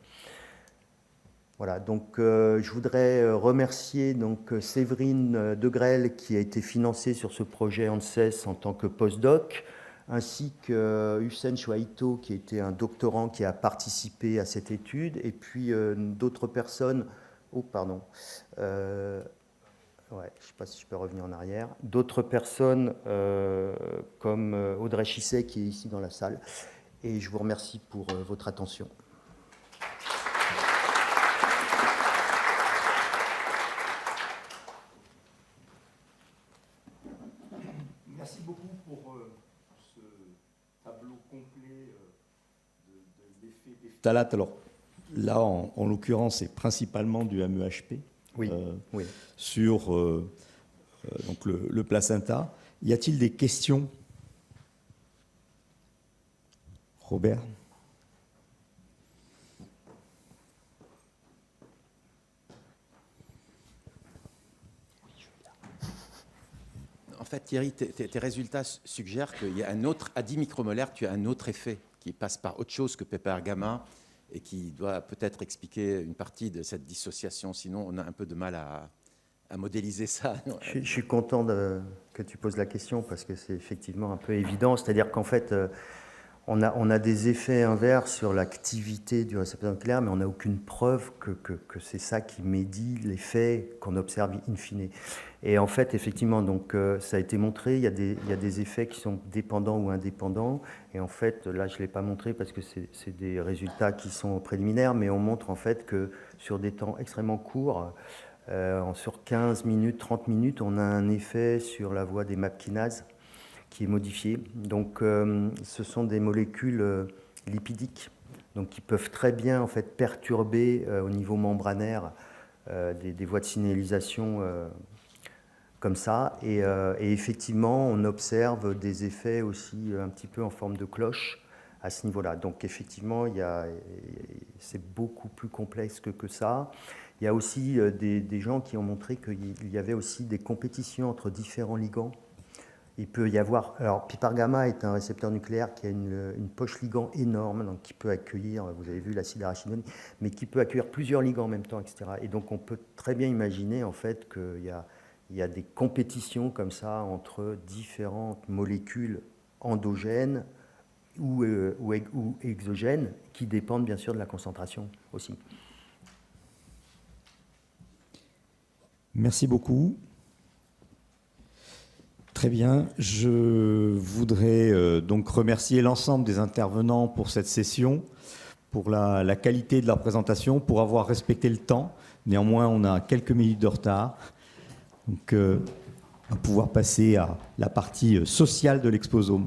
Voilà, donc je voudrais remercier donc, Séverine Degrelle qui a été financée sur ce projet ANSES en tant que postdoc, ainsi que Hussein Chouaito qui était un doctorant qui a participé à cette étude, et puis d'autres personnes. Oh, pardon. Ouais, je ne sais pas si je peux revenir en arrière. D'autres personnes comme Audrey Chisset qui est ici dans la salle. Et je vous remercie pour votre attention. Merci beaucoup pour ce tableau complet de l'effet des phtalates. Alors là, en l'occurrence, c'est principalement du MEHP. Oui, oui. Sur donc le placenta. Y a-t-il des questions? Robert? En fait, Thierry, tes résultats suggèrent qu'il y a un autre, à 10 micromolaires, tu as un autre effet qui passe par autre chose que PPR gamma et qui doit peut-être expliquer une partie de cette dissociation. Sinon, on a un peu de mal à modéliser ça. Je suis content que tu poses la question parce que c'est effectivement un peu évident. C'est-à-dire qu'en fait, on a des effets inverses sur l'activité du récepteur nucléaire, mais on n'a aucune preuve que c'est ça qui médit l'effet qu'on observe in fine. Et en fait, effectivement, donc, ça a été montré, il y a des effets qui sont dépendants ou indépendants. Et en fait, là, je ne l'ai pas montré parce que c'est des résultats qui sont préliminaires, mais on montre en fait que sur des temps extrêmement courts, sur 15 minutes, 30 minutes, on a un effet sur la voie des MAP kinases qui est modifié. Donc, ce sont des molécules lipidiques donc, qui peuvent très bien en fait, perturber au niveau membranaire des voies de signalisation comme ça. Et effectivement, on observe des effets aussi un petit peu en forme de cloche à ce niveau-là. Donc, effectivement, c'est beaucoup plus complexe que ça. Il y a aussi des gens qui ont montré qu'il y avait aussi des compétitions entre différents ligands. Il peut y avoir... Alors, PPAR gamma est un récepteur nucléaire qui a une poche ligand énorme, donc qui peut accueillir, vous avez vu l'acide arachidonique, mais qui peut accueillir plusieurs ligands en même temps, etc. Et donc, on peut très bien imaginer, en fait, qu'il y a des compétitions comme ça entre différentes molécules endogènes ou exogènes qui dépendent, bien sûr, de la concentration aussi. Merci beaucoup. Très bien. Je voudrais donc remercier l'ensemble des intervenants pour cette session, pour la qualité de leur présentation, pour avoir respecté le temps. Néanmoins, on a quelques minutes de retard. Donc, on va pouvoir passer à la partie sociale de l'Exposome.